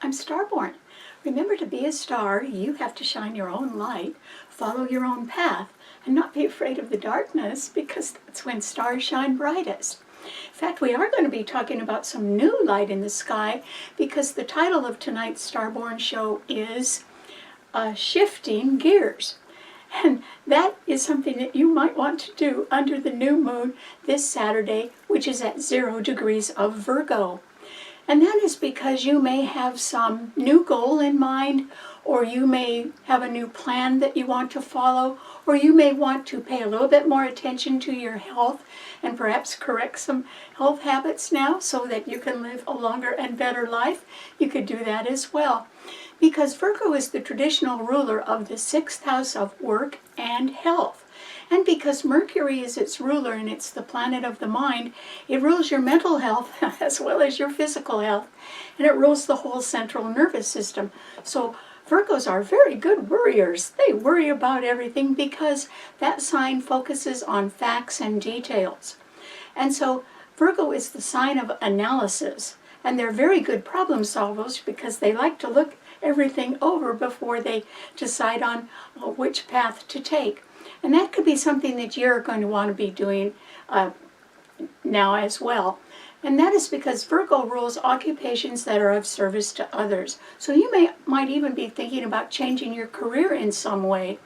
I'm Starborn. Remember, to be a star, you have to shine your own light, follow your own path, and not be afraid of the darkness, because that's when stars shine brightest. In fact, we are going to be talking about some new light in the sky, because the title of tonight's Starborn show is Shifting Gears. And that is something that you might want to do under the new moon this Saturday, which is at 0 degrees of Virgo. And that is because you may have some new goal in mind, or you may have a new plan that you want to follow, or you may want to pay a little bit more attention to your health and perhaps correct some health habits now so that you can live a longer and better life. You could do that as well. Because Virgo is the traditional ruler of the 6th house of work and health. And because Mercury is its ruler and it's the planet of the mind, it rules your mental health as well as your physical health. And it rules the whole central nervous system. So Virgos are very good worriers. They worry about everything because that sign focuses on facts and details. And so Virgo is the sign of analysis. And they're very good problem solvers because they like to look everything over before they decide on which path to take. And that could be something that you're going to want to be doing now as well. And that is because Virgo rules occupations that are of service to others. So you might even be thinking about changing your career in some way.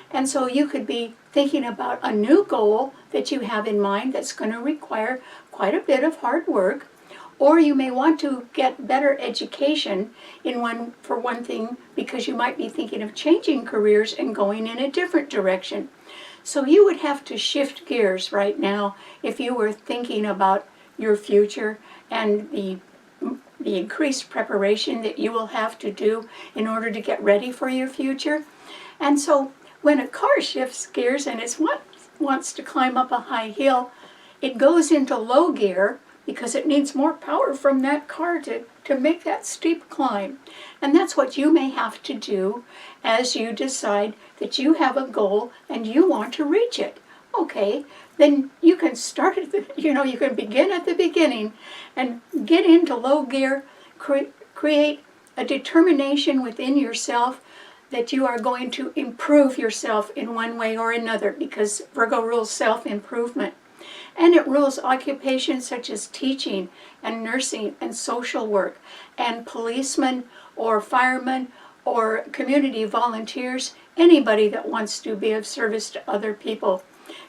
And so you could be thinking about a new goal that you have in mind that's going to require quite a bit of hard work. Or you may want to get better education for one thing, because you might be thinking of changing careers and going in a different direction. So you would have to shift gears right now if you were thinking about your future and the increased preparation that you will have to do in order to get ready for your future. And so when a car shifts gears and it wants to climb up a high hill, it goes into low gear, because it needs more power from that car to make that steep climb. And that's what you may have to do as you decide that you have a goal and you want to reach it. Okay, then you can start at you can begin at the beginning and get into low gear, create a determination within yourself that you are going to improve yourself in one way or another, because Virgo rules self-improvement. And it rules occupations such as teaching and nursing and social work and policemen or firemen or community volunteers, anybody that wants to be of service to other people.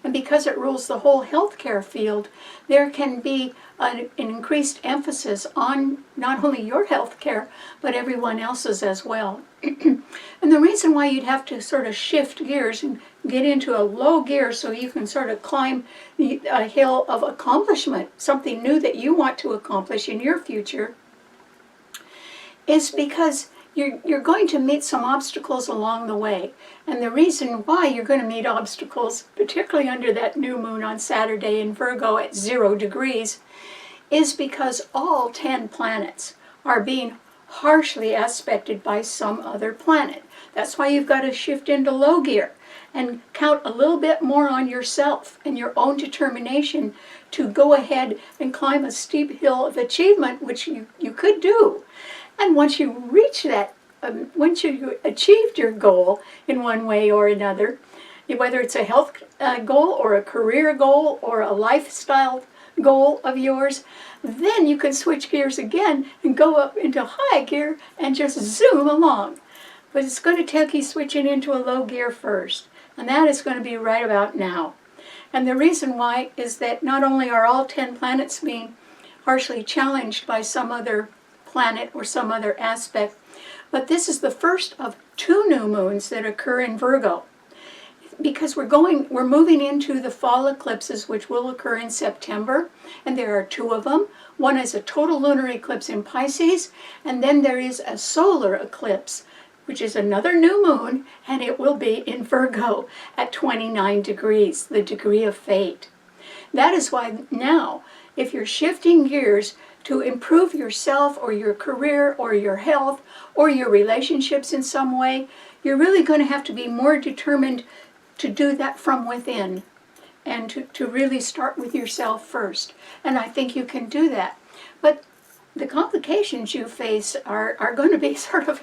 And because it rules the whole healthcare field, there can be an increased emphasis on not only your healthcare, but everyone else's as well. And the reason why you'd have to sort of shift gears and get into a low gear so you can sort of climb a hill of accomplishment, something new that you want to accomplish in your future, is because you're going to meet some obstacles along the way. And the reason why you're going to meet obstacles, particularly under that new moon on Saturday in Virgo at 0 degrees, is because all 10 planets are being harshly aspected by some other planet. That's why you've got to shift into low gear and count a little bit more on yourself and your own determination to go ahead and climb a steep hill of achievement, which you could do. And once you reach that, once you achieved your goal in one way or another, whether it's a health goal or a career goal or a lifestyle goal of yours, then you can switch gears again and go up into high gear and just zoom along. But it's going to take you switching into a low gear first, and that is going to be right about now. And the reason why is that not only are all 10 planets being harshly challenged by some other planet or some other aspect, but this is the first of 2 new moons that occur in Virgo. Because we're moving into the fall eclipses, which will occur in September, and there are 2 of them. One is a total lunar eclipse in Pisces, and then there is a solar eclipse, which is another new moon, and it will be in Virgo at 29 degrees, the degree of fate. That is why now, if you're shifting gears to improve yourself or your career or your health or your relationships in some way, you're really going to have to be more determined to do that from within and to really start with yourself first. And I think you can do that. But the complications you face are going to be sort of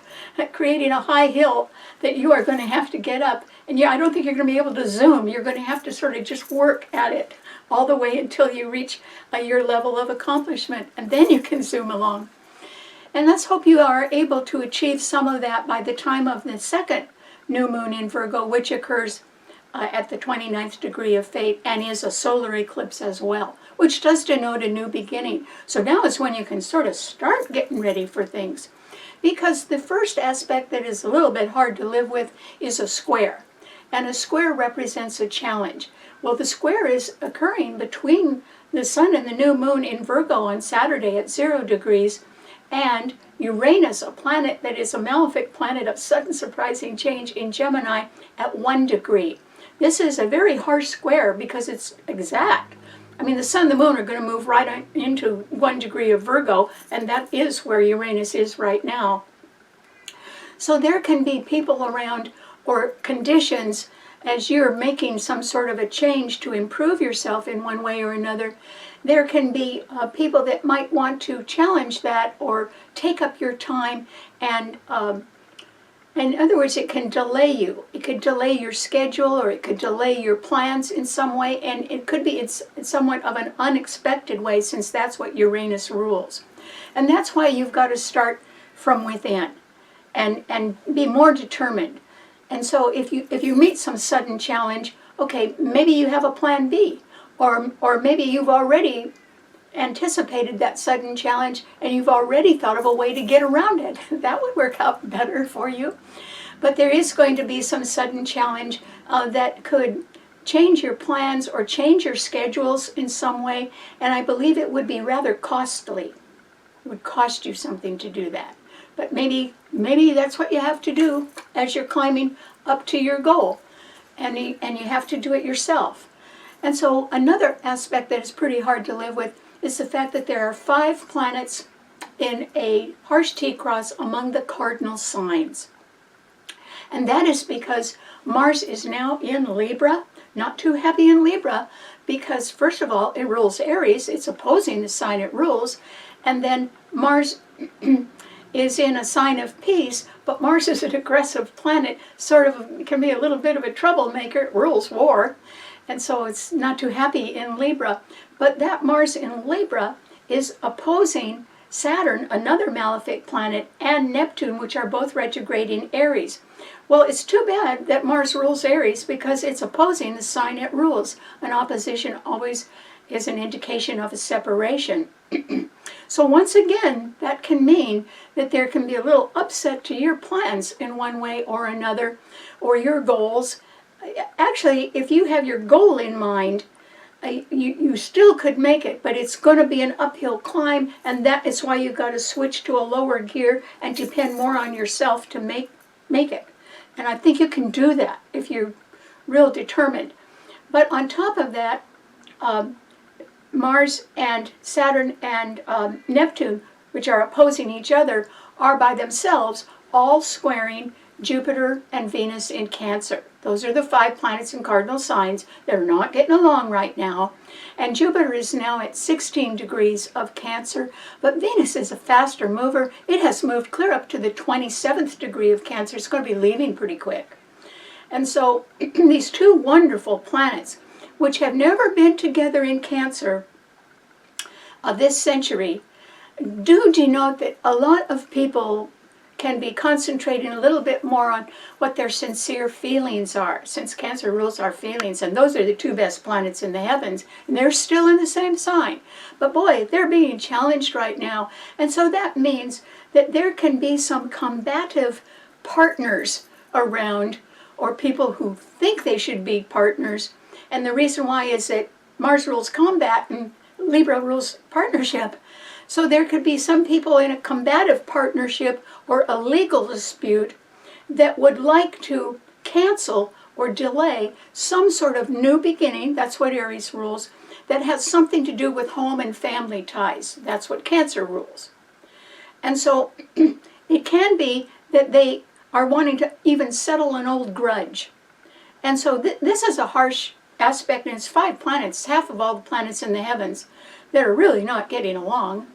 creating a high hill that you are going to have to get up. And yeah, I don't think you're going to be able to zoom. You're going to have to sort of just work at it all the way until you reach your level of accomplishment, and then you can zoom along. And let's hope you are able to achieve some of that by the time of the second new moon in Virgo, which occurs at the 29th degree of fate and is a solar eclipse as well, which does denote a new beginning. So now is when you can sort of start getting ready for things. Because the first aspect that is a little bit hard to live with is a square. And a square represents a challenge. Well, the square is occurring between the sun and the new moon in Virgo on Saturday at 0 degrees, and Uranus, a planet that is a malefic planet of sudden surprising change in Gemini, at 1 degree. This is a very harsh square because it's exact. I mean, the sun and the moon are going to move right into 1 degree of Virgo, and that is where Uranus is right now. So there can be people around or conditions as you're making some sort of a change to improve yourself in one way or another. There can be people that might want to challenge that or take up your time, and in other words, it can delay you. It could delay your schedule, or it could delay your plans in some way, and it could be it's somewhat of an unexpected way, since that's what Uranus rules. And that's why you've got to start from within and be more determined. And so if you meet some sudden challenge, okay, maybe you have a plan B, or maybe you've already anticipated that sudden challenge and you've already thought of a way to get around it. That would work out better for you. But there is going to be some sudden challenge that could change your plans or change your schedules in some way, and I believe it would be rather costly. It would cost you something to do that. But maybe that's what you have to do as you're climbing up to your goal, and you have to do it yourself. And so another aspect that is pretty hard to live with is the fact that there are 5 planets in a harsh T-cross among the cardinal signs. And that is because Mars is now in Libra, not too happy in Libra, because first of all, it rules Aries, it's opposing the sign it rules, and then Mars is in a sign of peace, but Mars is an aggressive planet, sort of can be a little bit of a troublemaker, it rules war, and so it's not too happy in Libra. But that Mars in Libra is opposing Saturn, another malefic planet, and Neptune, which are both retrograde in Aries. Well, it's too bad that Mars rules Aries because it's opposing the sign it rules. An opposition always is an indication of a separation. So once again, that can mean that there can be a little upset to your plans in one way or another, or your goals. Actually, if you have your goal in mind, you still could make it, but it's going to be an uphill climb, and that is why you've got to switch to a lower gear and depend more on yourself to make it. And I think you can do that if you're real determined. But on top of that, Mars and Saturn and Neptune, which are opposing each other, are by themselves all squaring Jupiter and Venus in Cancer. Those are the 5 planets in cardinal signs. They're not getting along right now. And Jupiter is now at 16 degrees of Cancer, but Venus is a faster mover. It has moved clear up to the 27th degree of Cancer. It's going to be leaving pretty quick. And so these 2 wonderful planets, which have never been together in Cancer this century, do denote that a lot of people can be concentrating a little bit more on what their sincere feelings are, since Cancer rules our feelings, and those are the 2 best planets in the heavens, and they're still in the same sign. But boy, they're being challenged right now, and so that means that there can be some combative partners around, or people who think they should be partners, and the reason why is that Mars rules combat and Libra rules partnership. So there could be some people in a combative partnership or a legal dispute that would like to cancel or delay some sort of new beginning, that's what Aries rules, that has something to do with home and family ties. That's what Cancer rules. And so it can be that they are wanting to even settle an old grudge. And so this is a harsh aspect, and it's 5 planets, half of all the planets in the heavens, that are really not getting along.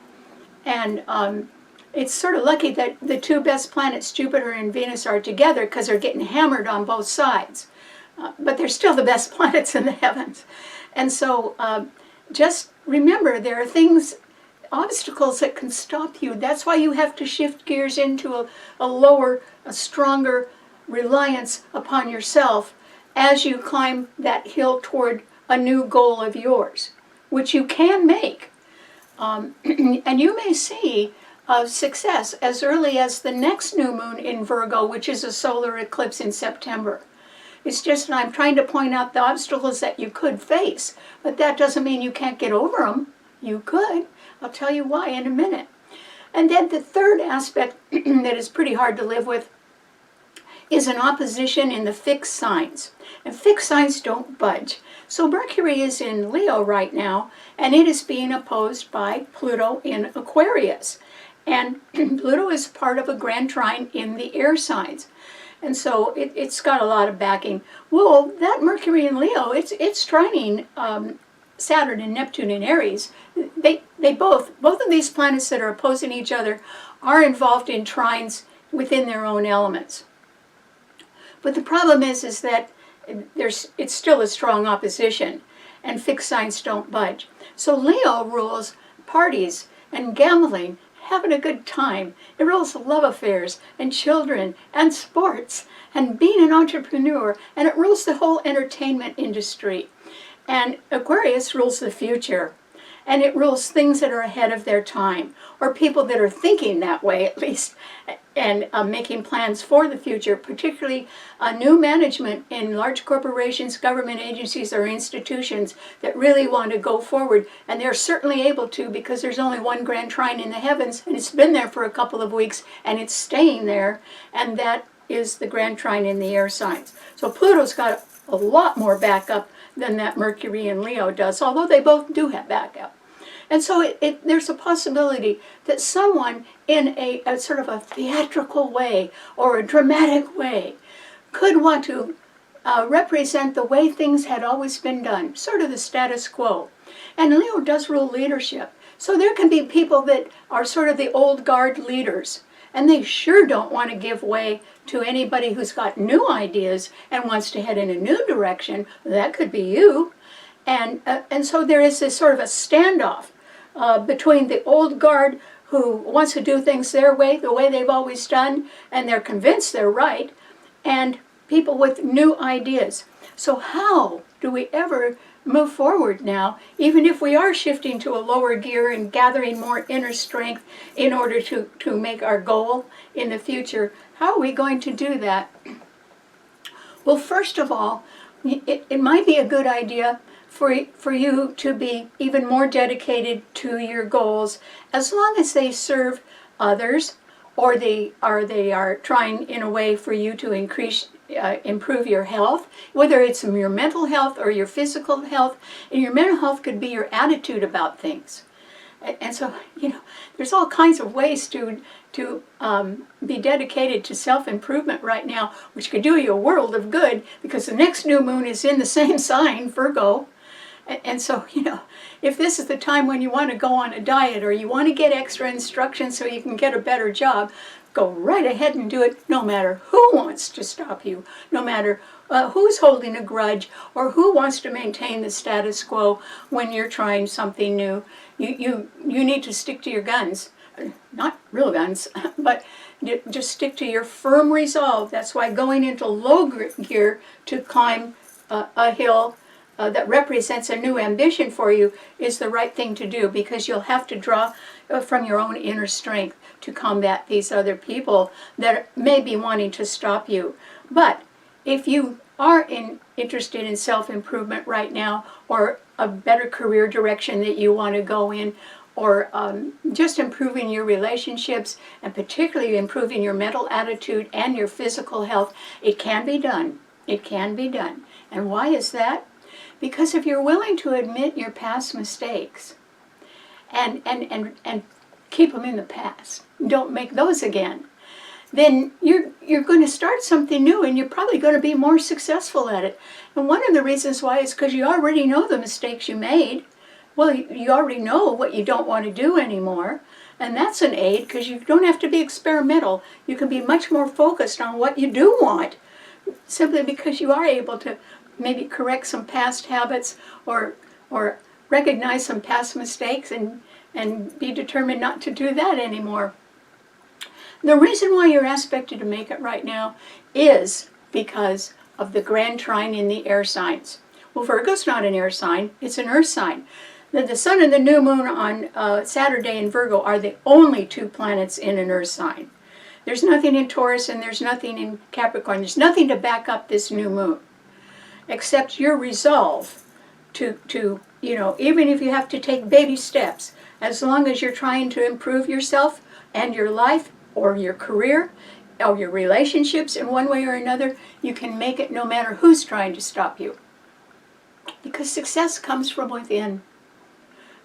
And it's sort of lucky that the two best planets, Jupiter and Venus, are together because they're getting hammered on both sides. But they're still the best planets in the heavens. And so just remember, there are things, obstacles that can stop you. That's why you have to shift gears into a lower, a stronger reliance upon yourself as you climb that hill toward a new goal of yours, which you can make. And you may see success as early as the next new moon in Virgo, which is a solar eclipse in September. It's just that I'm trying to point out the obstacles that you could face, but that doesn't mean you can't get over them. You could. I'll tell you why in a minute. And then the third aspect that is pretty hard to live with is an opposition in the fixed signs. And fixed signs don't budge. So Mercury is in Leo right now, and it is being opposed by Pluto in Aquarius. And Pluto is part of a grand trine in the air signs. And so it's got a lot of backing. Well, that Mercury in Leo, it's trining Saturn and Neptune in Aries. They both of these planets that are opposing each other are involved in trines within their own elements. But the problem is that it's still a strong opposition, and fixed signs don't budge. So Leo rules parties and gambling, having a good time. It rules love affairs and children and sports and being an entrepreneur, and it rules the whole entertainment industry. And Aquarius rules the future, and it rules things that are ahead of their time, or people that are thinking that way at least, and making plans for the future, particularly new management in large corporations, government agencies, or institutions that really want to go forward. And they're certainly able to, because there's only one grand trine in the heavens, and it's been there for a couple of weeks, and it's staying there, and that is the grand trine in the air signs. So Pluto's got a lot more backup than that Mercury in Leo does, although they both do have backup. And so there's a possibility that someone in a sort of a theatrical way or a dramatic way could want to represent the way things had always been done, sort of the status quo. And Leo does rule leadership. So there can be people that are sort of the old guard leaders, and they sure don't want to give way to anybody who's got new ideas and wants to head in a new direction. That could be you. And so there is this sort of a standoff between the old guard who wants to do things their way, the way they've always done, and they're convinced they're right, and people with new ideas. So how do we ever move forward now, even if we are shifting to a lower gear and gathering more inner strength in order to make our goal in the future? How are we going to do that? Well, first of all, it might be a good idea for you to be even more dedicated to your goals, as long as they serve others, or they are trying in a way for you to improve your health, whether it's your mental health or your physical health. And your mental health could be your attitude about things. And so, there's all kinds of ways to be dedicated to self-improvement right now, which could do you a world of good, because the next new moon is in the same sign, Virgo. And so, if this is the time when you want to go on a diet, or you want to get extra instruction so you can get a better job, go right ahead and do it, no matter who wants to stop you, no matter who's holding a grudge, or who wants to maintain the status quo when you're trying something new. You need to stick to your guns. Not real guns, but just stick to your firm resolve. That's why going into low gear to climb a hill that represents a new ambition for you is the right thing to do, because you'll have to draw from your own inner strength to combat these other people that may be wanting to stop you. But if you are interested in self-improvement right now, or a better career direction that you want to go in, or just improving your relationships, and particularly improving your mental attitude and your physical health, it can be done. It can be done. And why is that? Because if you're willing to admit your past mistakes and keep them in the past, don't make those again, then you're going to start something new, and you're probably going to be more successful at it. And one of the reasons why is because you already know the mistakes you made. Well, you already know what you don't want to do anymore. And that's an aid because you don't have to be experimental. You can be much more focused on what you do want, simply because you are able to maybe correct some past habits or recognize some past mistakes and be determined not to do that anymore. The reason why you're aspected to make it right now is because of the grand trine in the air signs. Well, Virgo's not an air sign, it's an earth sign. The sun and the new moon on Saturday in Virgo are the only two planets in an earth sign. There's nothing in Taurus and there's nothing in Capricorn. There's nothing to back up this new moon, except your resolve to even if you have to take baby steps, as long as you're trying to improve yourself and your life or your career or your relationships in one way or another, you can make it no matter who's trying to stop you. Because success comes from within.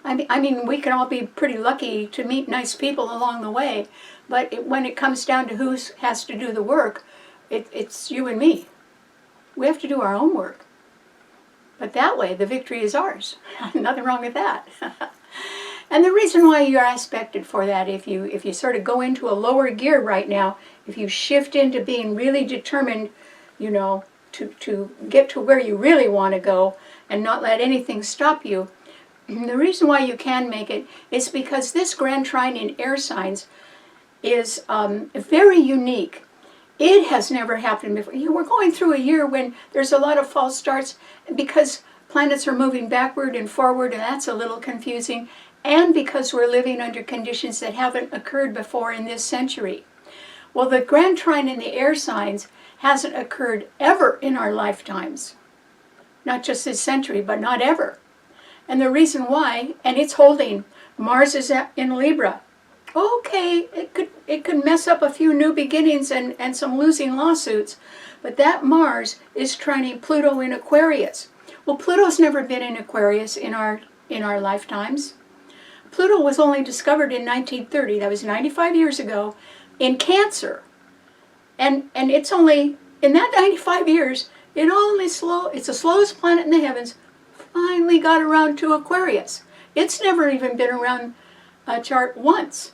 I mean, we can all be pretty lucky to meet nice people along the way, but when it comes down to who has to do the work, it's you and me. We have to do our own work. But that way, the victory is ours. Nothing wrong with that. And the reason why you're aspected for that, if you sort of go into a lower gear right now, if you shift into being really determined, to get to where you really want to go and not let anything stop you, the reason why you can make it is because this grand trine in air signs is very unique. It has never happened before. We're going through a year when there's a lot of false starts because planets are moving backward and forward, and that's a little confusing, and because we're living under conditions that haven't occurred before in this century. Well, the grand trine in the air signs hasn't occurred ever in our lifetimes. Not just this century, but not ever. And the reason why, and it's holding, Mars is in Libra. Okay, it could mess up a few new beginnings and some losing lawsuits, but that Mars is trining Pluto in Aquarius. Well, Pluto's never been in Aquarius in our lifetimes. Pluto was only discovered in 1930. That was 95 years ago in Cancer. And it's only, in that 95 years, it's the slowest planet in the heavens, finally got around to Aquarius. It's never even been around a chart once.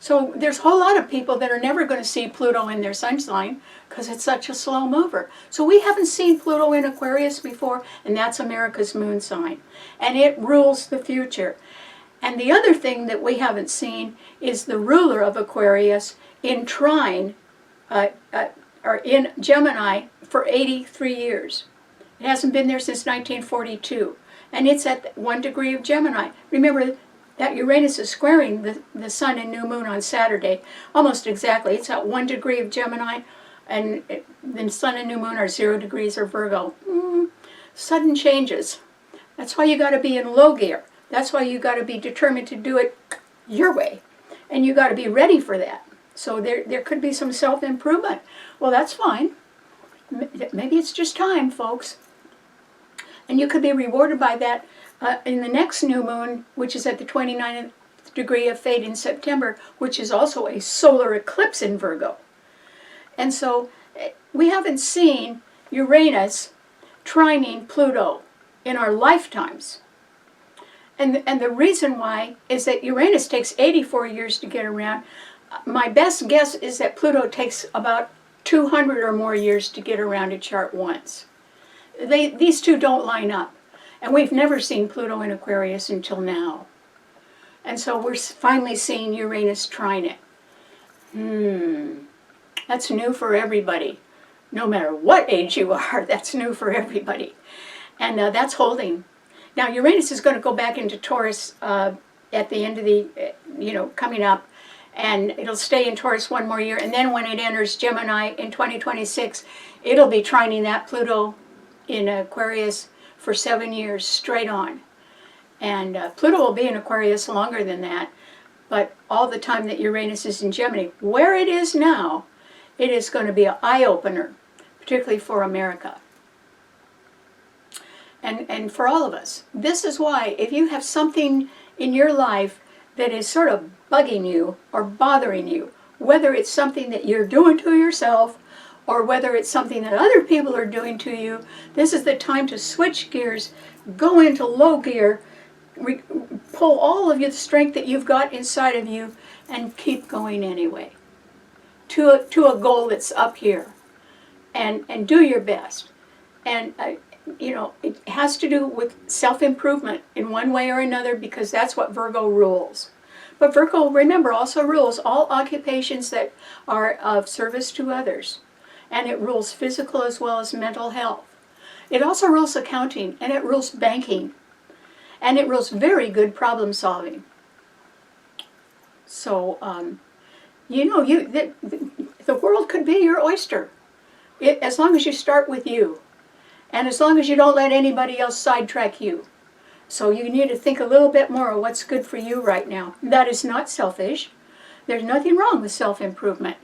So there's a whole lot of people that are never going to see Pluto in their sun sign because it's such a slow mover. So we haven't seen Pluto in Aquarius before, and that's America's moon sign. And it rules the future. And the other thing that we haven't seen is the ruler of Aquarius in Trine, or in Gemini, for 83 years. It hasn't been there since 1942. And it's at 1 degree of Gemini. Remember that Uranus is squaring the sun and new moon on Saturday, almost exactly. It's at 1 degree of Gemini, and the sun and new moon are 0 degrees of Virgo. Sudden changes. That's why you got to be in low gear. That's why you got to be determined to do it your way. And you got to be ready for that. So there could be some self-improvement. Well, that's fine. Maybe it's just time, folks. And you could be rewarded by that in the next new moon, which is at the 29th degree of Fate in September, which is also a solar eclipse in Virgo. And so we haven't seen Uranus trining Pluto in our lifetimes. And the reason why is that Uranus takes 84 years to get around. My best guess is that Pluto takes about 200 or more years to get around a chart once. These two don't line up. And we've never seen Pluto in Aquarius until now. And so we're finally seeing Uranus trine it. That's new for everybody. No matter what age you are, that's new for everybody. And that's holding. Now Uranus is going to go back into Taurus at the end of the, coming up. And it'll stay in Taurus one more year. And then when it enters Gemini in 2026, it'll be trining that Pluto in Aquarius for 7 years straight on. And Pluto will be in Aquarius longer than that. But all the time that Uranus is in Gemini, where it is now, it is going to be an eye-opener, particularly for America. And for all of us. This is why, if you have something in your life that is sort of bugging you or bothering you, whether it's something that you're doing to yourself or whether it's something that other people are doing to you, this is the time to switch gears, go into low gear, pull all of the strength that you've got inside of you and keep going anyway to a goal that's up here, and do your best. And you know, it has to do with self-improvement in one way or another, because that's what Virgo rules. But Virgo, remember, also rules all occupations that are of service to others. And it rules physical as well as mental health. It also rules accounting, and it rules banking. And it rules very good problem solving. So, you know, the world could be your oyster, as long as you start with you. And as long as you don't let anybody else sidetrack you. So you need to think a little bit more of what's good for you right now. That is not selfish. There's nothing wrong with self-improvement.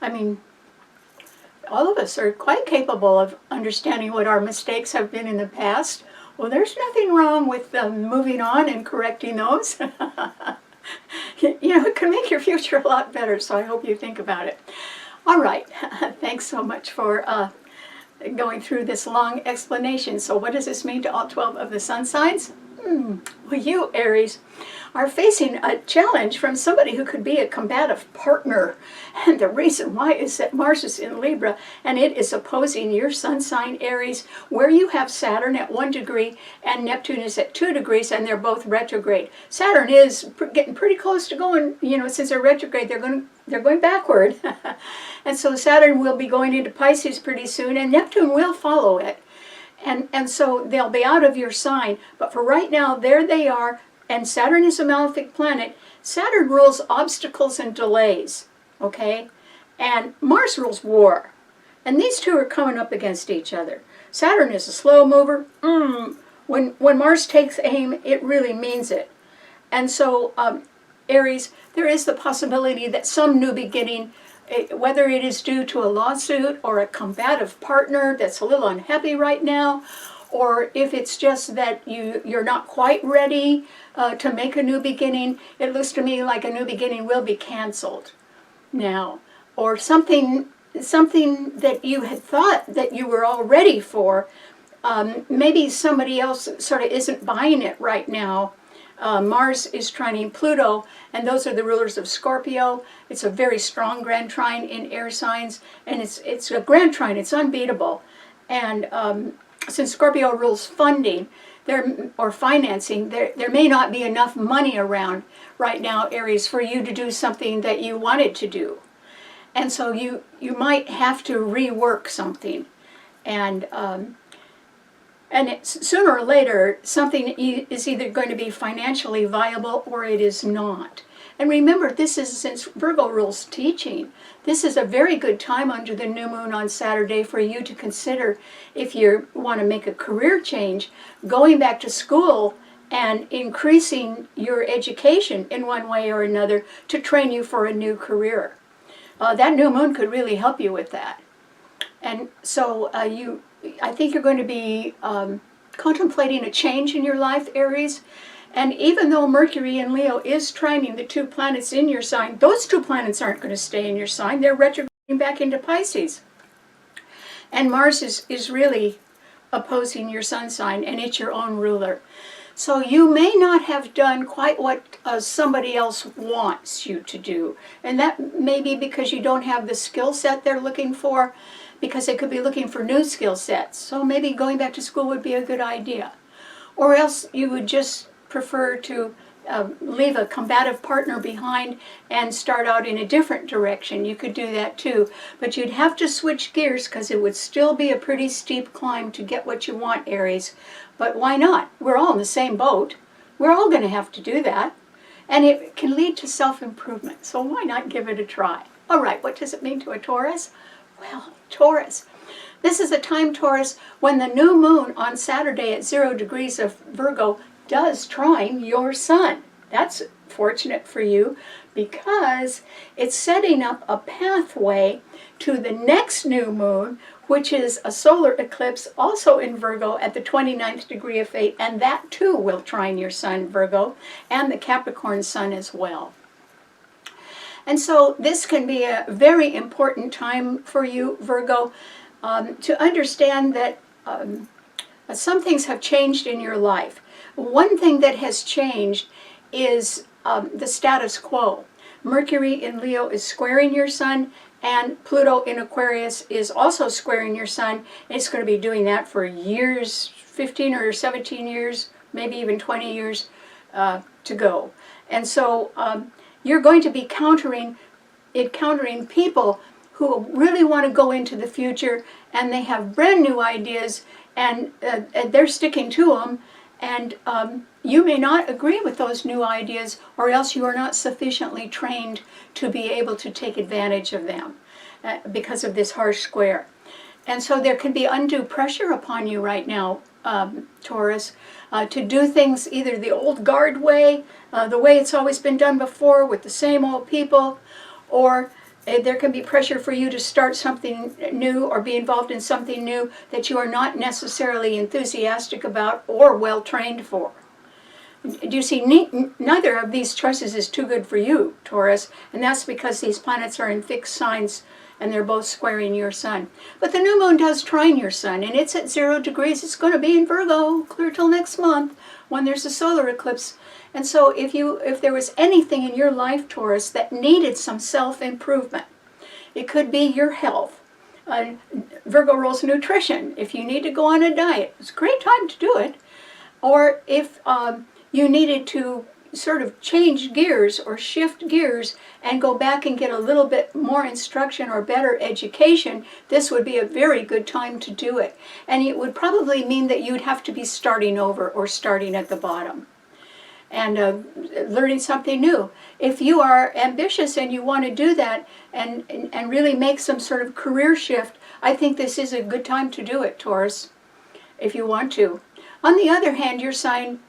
I mean, all of us are quite capable of understanding what our mistakes have been in the past. Well, there's nothing wrong with moving on and correcting those. You know, it can make your future a lot better, so I hope you think about it. All right, thanks so much for going through this long explanation. So what does this mean to all 12 of the sun signs? Well, you, Aries, are facing a challenge from somebody who could be a combative partner. And the reason why is that Mars is in Libra, and it is opposing your sun sign, Aries, where you have Saturn at 1 degree and Neptune is at 2 degrees, and they're both retrograde. Saturn is getting pretty close to going, you know, since they're retrograde, they're going backward. And so Saturn will be going into Pisces pretty soon, and Neptune will follow it. And so they'll be out of your sign. But for right now, there they are. And Saturn is a malefic planet. Saturn rules obstacles and delays. Okay? And Mars rules war. And these two are coming up against each other. Saturn is a slow mover. When Mars takes aim, it really means it. And so, Aries, there is the possibility that some new beginning, whether it is due to a lawsuit or a combative partner that's a little unhappy right now, or if it's just that you're not quite ready to make a new beginning, it looks to me like a new beginning will be canceled now. Or something that you had thought that you were all ready for, maybe somebody else sort of isn't buying it right now. Mars is trining Pluto, and those are the rulers of Scorpio. It's a very strong grand trine in air signs, and it's a grand trine. It's unbeatable. And since Scorpio rules funding or financing, there may not be enough money around right now, Aries, for you to do something that you wanted to do. And so you might have to rework something. And sooner or later, something is either going to be financially viable or it is not. And remember, this is, since Virgo rules teaching, this is a very good time under the new moon on Saturday for you to consider, if you want to make a career change, going back to school and increasing your education in one way or another to train you for a new career. That new moon could really help you with that. And so I think you're going to be contemplating a change in your life, Aries. And even though Mercury in Leo is trining the two planets in your sign, those two planets aren't going to stay in your sign. They're retrograding back into Pisces. And Mars is really opposing your sun sign, and it's your own ruler. So you may not have done quite what somebody else wants you to do. And that may be because you don't have the skill set they're looking for, because they could be looking for new skill sets. So maybe going back to school would be a good idea. Or else you would just prefer to leave a combative partner behind and start out in a different direction. You could do that too. But you'd have to switch gears, because it would still be a pretty steep climb to get what you want, Aries. But why not? We're all in the same boat. We're all going to have to do that. And it can lead to self-improvement. So why not give it a try? All right, what does it mean to a Taurus? Well, Taurus. This is a time, Taurus, when the new moon on Saturday at 0 degrees of Virgo does trine your sun. That's fortunate for you, because it's setting up a pathway to the next new moon, which is a solar eclipse also in Virgo at the 29th degree of fate, and that too will trine your sun, Virgo, and the Capricorn sun as well. And so this can be a very important time for you, Virgo, to understand that some things have changed in your life. One thing that has changed is the status quo. Mercury in Leo is squaring your sun, and Pluto in Aquarius is also squaring your sun. It's going to be doing that for years, 15 or 17 years, maybe even 20 years to go. And so you're going to be encountering people who really want to go into the future, and they have brand new ideas, and they're sticking to them. And you may not agree with those new ideas, or else you are not sufficiently trained to be able to take advantage of them because of this harsh square. And so there can be undue pressure upon you right now, Taurus, to do things either the old guard way, the way it's always been done before with the same old people, or there can be pressure for you to start something new or be involved in something new that you are not necessarily enthusiastic about or well trained for. Do you see, neither of these choices is too good for you, Taurus, and that's because these planets are in fixed signs and they're both squaring your sun. But the new moon does trine your sun, and it's at 0 degrees. It's going to be in Virgo clear till next month when there's a solar eclipse. And so if there was anything in your life, Taurus, that needed some self-improvement, it could be your health. Virgo rules nutrition. If you need to go on a diet, it's a great time to do it. Or if you needed to sort of change gears or shift gears and go back and get a little bit more instruction or better education, this would be a very good time to do it. And it would probably mean that you'd have to be starting over or starting at the bottom and learning something new. If you are ambitious and you want to do that and really make some sort of career shift, I think this is a good time to do it, Taurus, if you want to. On the other hand, your sign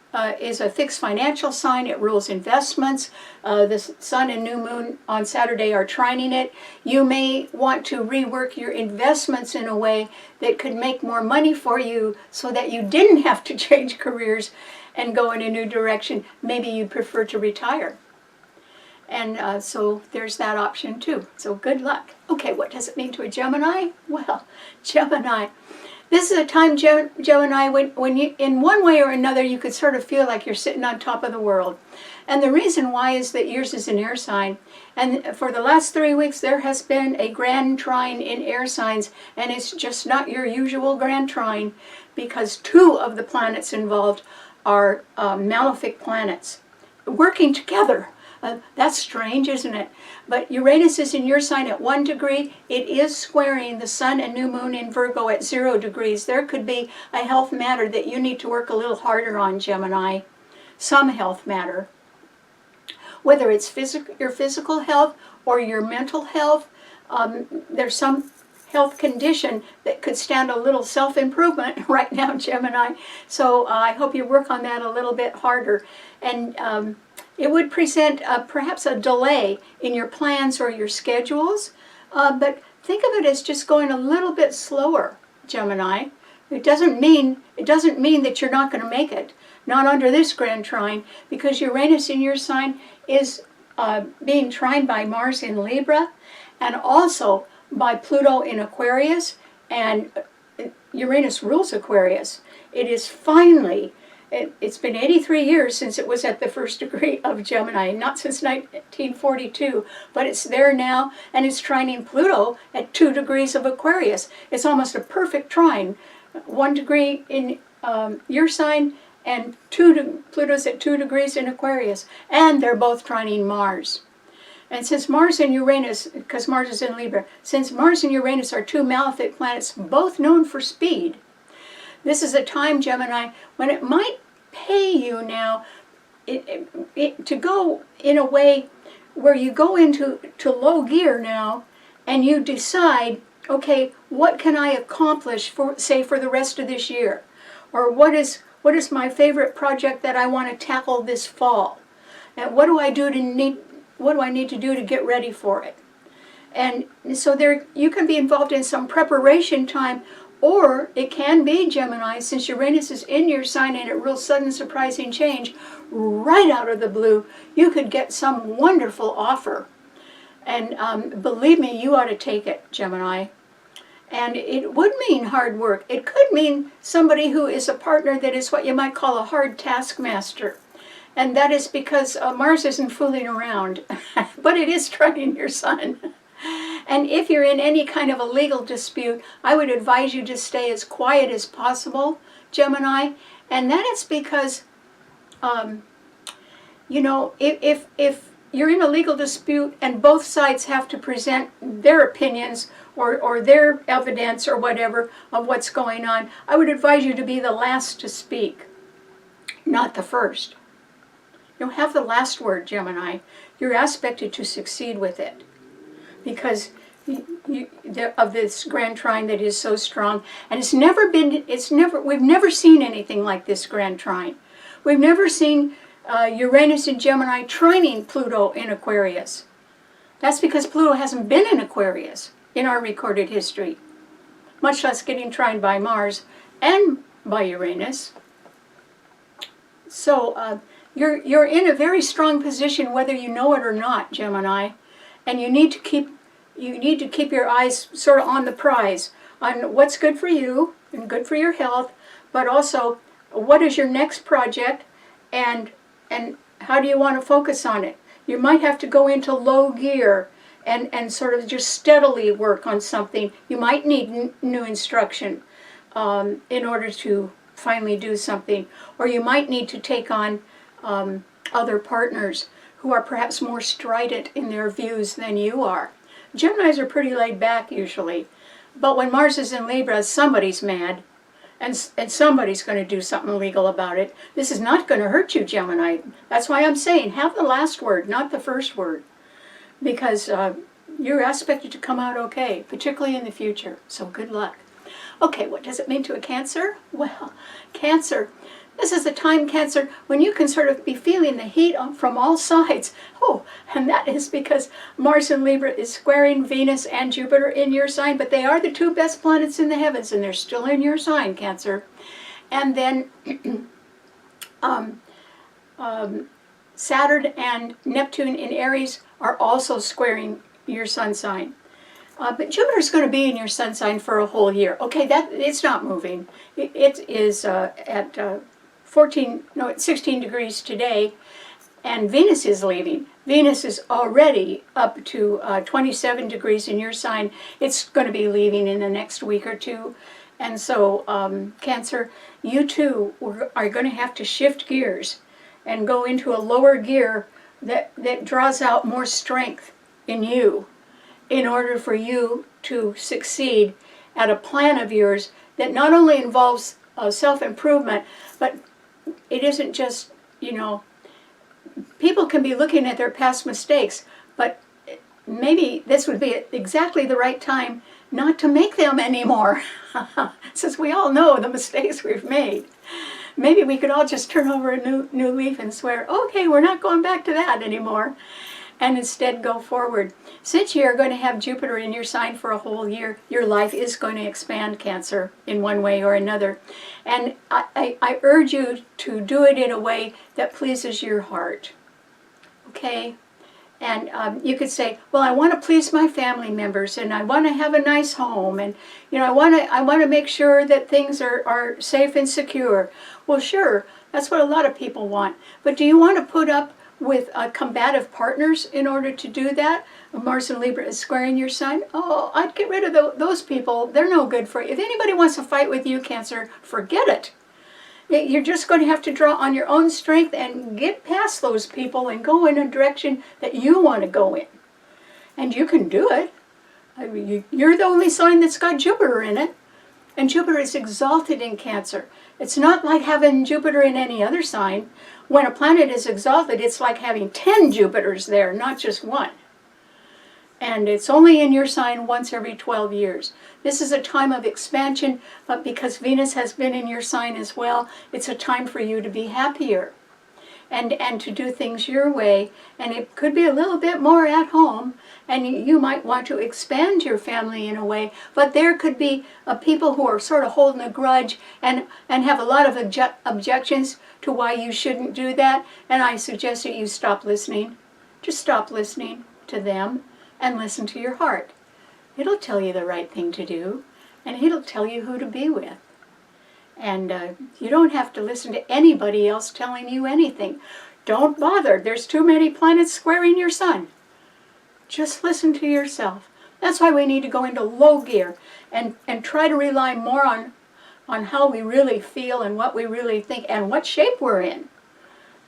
is a fixed financial sign. It rules investments. The sun and new moon on Saturday are trining it. You may want to rework your investments in a way that could make more money for you so that you didn't have to change careers and go in a new direction. Maybe you prefer to retire. And so there's that option too. So good luck. Okay, what does it mean to a Gemini? Well, Gemini. This is a time, Gemini, when you, in one way or another, you could sort of feel like you're sitting on top of the world. And the reason why is that yours is an air sign. And for the last 3 weeks, there has been a grand trine in air signs, and it's just not your usual grand trine, because 2 of the planets involved are malefic planets working together. That's strange, isn't it? But Uranus is in your sign at 1 degree. It is squaring the sun and new moon in Virgo at 0 degrees. There could be a health matter that you need to work a little harder on, Gemini. Some health matter. Whether it's your physical health or your mental health, there's some health condition that could stand a little self-improvement right now, Gemini. So I hope you work on that a little bit harder. And it would present perhaps a delay in your plans or your schedules, but think of it as just going a little bit slower, Gemini. It doesn't mean that you're not going to make it, not under this grand trine, because Uranus in your sign is being trined by Mars in Libra, and also by Pluto in Aquarius, and Uranus rules Aquarius. It is finally, it's been 83 years since it was at the 1st degree of Gemini, not since 1942, but it's there now, and it's trining Pluto at 2 degrees of Aquarius. It's almost a perfect trine. 1 degree in your sign, and Pluto's at 2 degrees in Aquarius, and they're both trining Mars. And since Mars and Uranus, because Mars is in Libra, since Mars and Uranus are 2 malefic planets, both known for speed, this is a time, Gemini, when it might pay you now to go in a way where you go into low gear now, and you decide, okay, what can I accomplish for the rest of this year? Or what is my favorite project that I want to tackle this fall? And what do I need to do to get ready for it? And so there, you can be involved in some preparation time, or it can be, Gemini, since Uranus is in your sign and it rules sudden surprising change, right out of the blue, you could get some wonderful offer. And believe me, you ought to take it, Gemini. And it would mean hard work. It could mean somebody who is a partner that is what you might call a hard taskmaster. And that is because Mars isn't fooling around, but it is trining your sun. And if you're in any kind of a legal dispute, I would advise you to stay as quiet as possible, Gemini. And that is because, you know, if you're in a legal dispute and both sides have to present their opinions or their evidence or whatever of what's going on, I would advise you to be the last to speak, not the first. You'll have the last word, Gemini. You're expected to succeed with it because of this grand trine that is so strong. And we've never seen anything like this grand trine. We've never seen Uranus in Gemini trining Pluto in Aquarius. That's because Pluto hasn't been in Aquarius in our recorded history, much less getting trined by Mars and by Uranus. So you're in a very strong position whether you know it or not, Gemini, and you need to keep your eyes sort of on the prize, on what's good for you and good for your health, but also what is your next project and how do you want to focus on it. You might have to go into low gear and sort of just steadily work on something. You might need new instruction in order to finally do something, or you might need to take on other partners who are perhaps more strident in their views than you are. Geminis are pretty laid back usually, but when Mars is in Libra, somebody's mad, and somebody's going to do something legal about it. This is not going to hurt you, Gemini. That's why I'm saying have the last word, not the first word, because you're expected to come out okay, particularly in the future, so good luck. Okay, what does it mean to a Cancer? Well, Cancer, this is a time, Cancer, when you can sort of be feeling the heat from all sides. Oh, and that is because Mars in Libra is squaring Venus and Jupiter in your sign, but they are the two best planets in the heavens, and they're still in your sign, Cancer. And then Saturn and Neptune in Aries are also squaring your sun sign. But Jupiter's going to be in your sun sign for a whole year. Okay, it's not moving. It is at 16 degrees today, and Venus is leaving. Venus is already up to 27 degrees in your sign. It's going to be leaving in the next week or two. And so, Cancer, you too are going to have to shift gears and go into a lower gear that draws out more strength in you in order for you to succeed at a plan of yours that not only involves self-improvement, but it isn't just, you know, people can be looking at their past mistakes, but maybe this would be exactly the right time not to make them anymore. Since we all know the mistakes we've made. Maybe we could all just turn over a new leaf and swear, okay, we're not going back to that anymore, and instead go forward. Since you're going to have Jupiter in your sign for a whole year, your life is going to expand, Cancer, in one way or another. And I urge you to do it in a way that pleases your heart. Okay? And you could say, well, I want to please my family members, and I want to have a nice home, and you know, I want to make sure that things are safe and secure. Well, sure, that's what a lot of people want. But do you want to put up with combative partners in order to do that? Mars and Libra is squaring your sign. Oh, I'd get rid of those people. They're no good for you. If anybody wants to fight with you, Cancer, forget it. You're just going to have to draw on your own strength and get past those people and go in a direction that you want to go in. And you can do it. I mean, you're the only sign that's got Jupiter in it. And Jupiter is exalted in Cancer. It's not like having Jupiter in any other sign. When a planet is exalted, it's like having 10 Jupiters there, not just one. And it's only in your sign once every 12 years. This is a time of expansion, but because Venus has been in your sign as well, it's a time for you to be happier and to do things your way. And it could be a little bit more at home, and you might want to expand your family in a way, but there could be people who are sort of holding a grudge and have a lot of objections to why you shouldn't do that, and I suggest that you stop listening. Just stop listening to them and listen to your heart. It'll tell you the right thing to do. and it'll tell you who to be with. And you don't have to listen to anybody else telling you anything. Don't bother. There's too many planets squaring your sun. Just listen to yourself. That's why we need to go into low gear and try to rely more on how we really feel and what we really think and what shape we're in.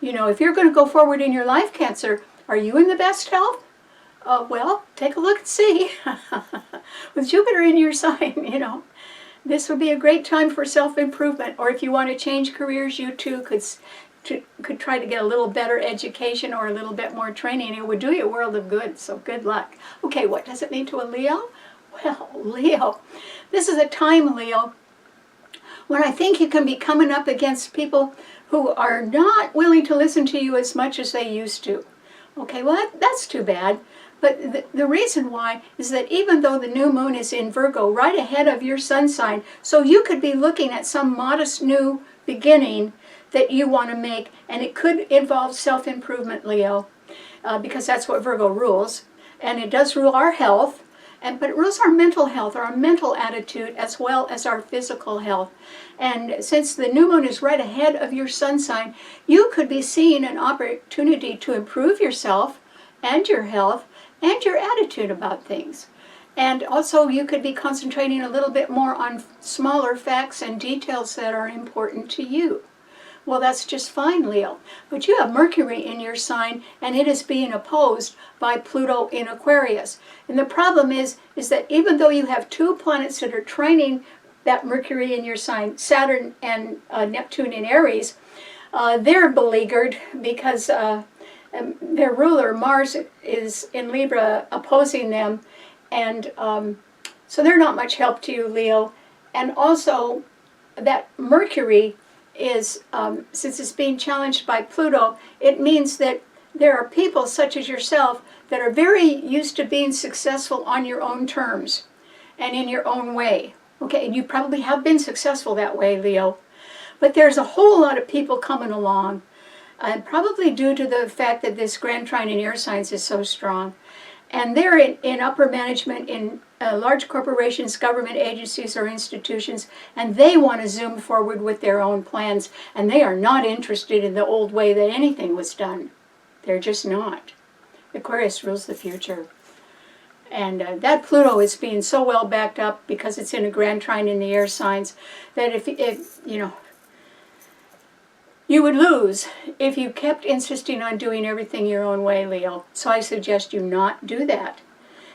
You know, if you're going to go forward in your life, Cancer, are you in the best health? Well, take a look and see. With Jupiter in your sign, you know, this would be a great time for self-improvement. Or if you want to change careers, you too could try to get a little better education or a little bit more training. It would do you a world of good, so good luck. Okay, what does it mean to a Leo? Well, Leo, this is a time, Leo, when I think you can be coming up against people who are not willing to listen to you as much as they used to. Okay, well, that's too bad. But the reason why is that even though the new moon is in Virgo, right ahead of your sun sign, so you could be looking at some modest new beginning that you want to make, and it could involve self-improvement, Leo, because that's what Virgo rules, and it does rule our health, but it rules our mental health, our mental attitude, as well as our physical health. And since the new moon is right ahead of your sun sign, you could be seeing an opportunity to improve yourself and your health and your attitude about things. And also you could be concentrating a little bit more on smaller facts and details that are important to you. Well, that's just fine, Leo. But you have Mercury in your sign, and it is being opposed by Pluto in Aquarius. And the problem is that even though you have two planets that are trining that Mercury in your sign, Saturn and Neptune in Aries, they're beleaguered because their ruler, Mars, is in Libra opposing them. And so they're not much help to you, Leo. And also that Mercury is, since it's being challenged by Pluto, it means that there are people such as yourself that are very used to being successful on your own terms and in your own way. Okay, and you probably have been successful that way, Leo. But there's a whole lot of people coming along, probably due to the fact that this Grand Trine in air signs is so strong. And they're in upper management in large corporations, government agencies, or institutions, and they want to zoom forward with their own plans, and they are not interested in the old way that anything was done. They're just not. Aquarius rules the future. And that Pluto is being so well backed up because it's in a Grand Trine in the air signs that if you know, you would lose if you kept insisting on doing everything your own way, Leo. So I suggest you not do that.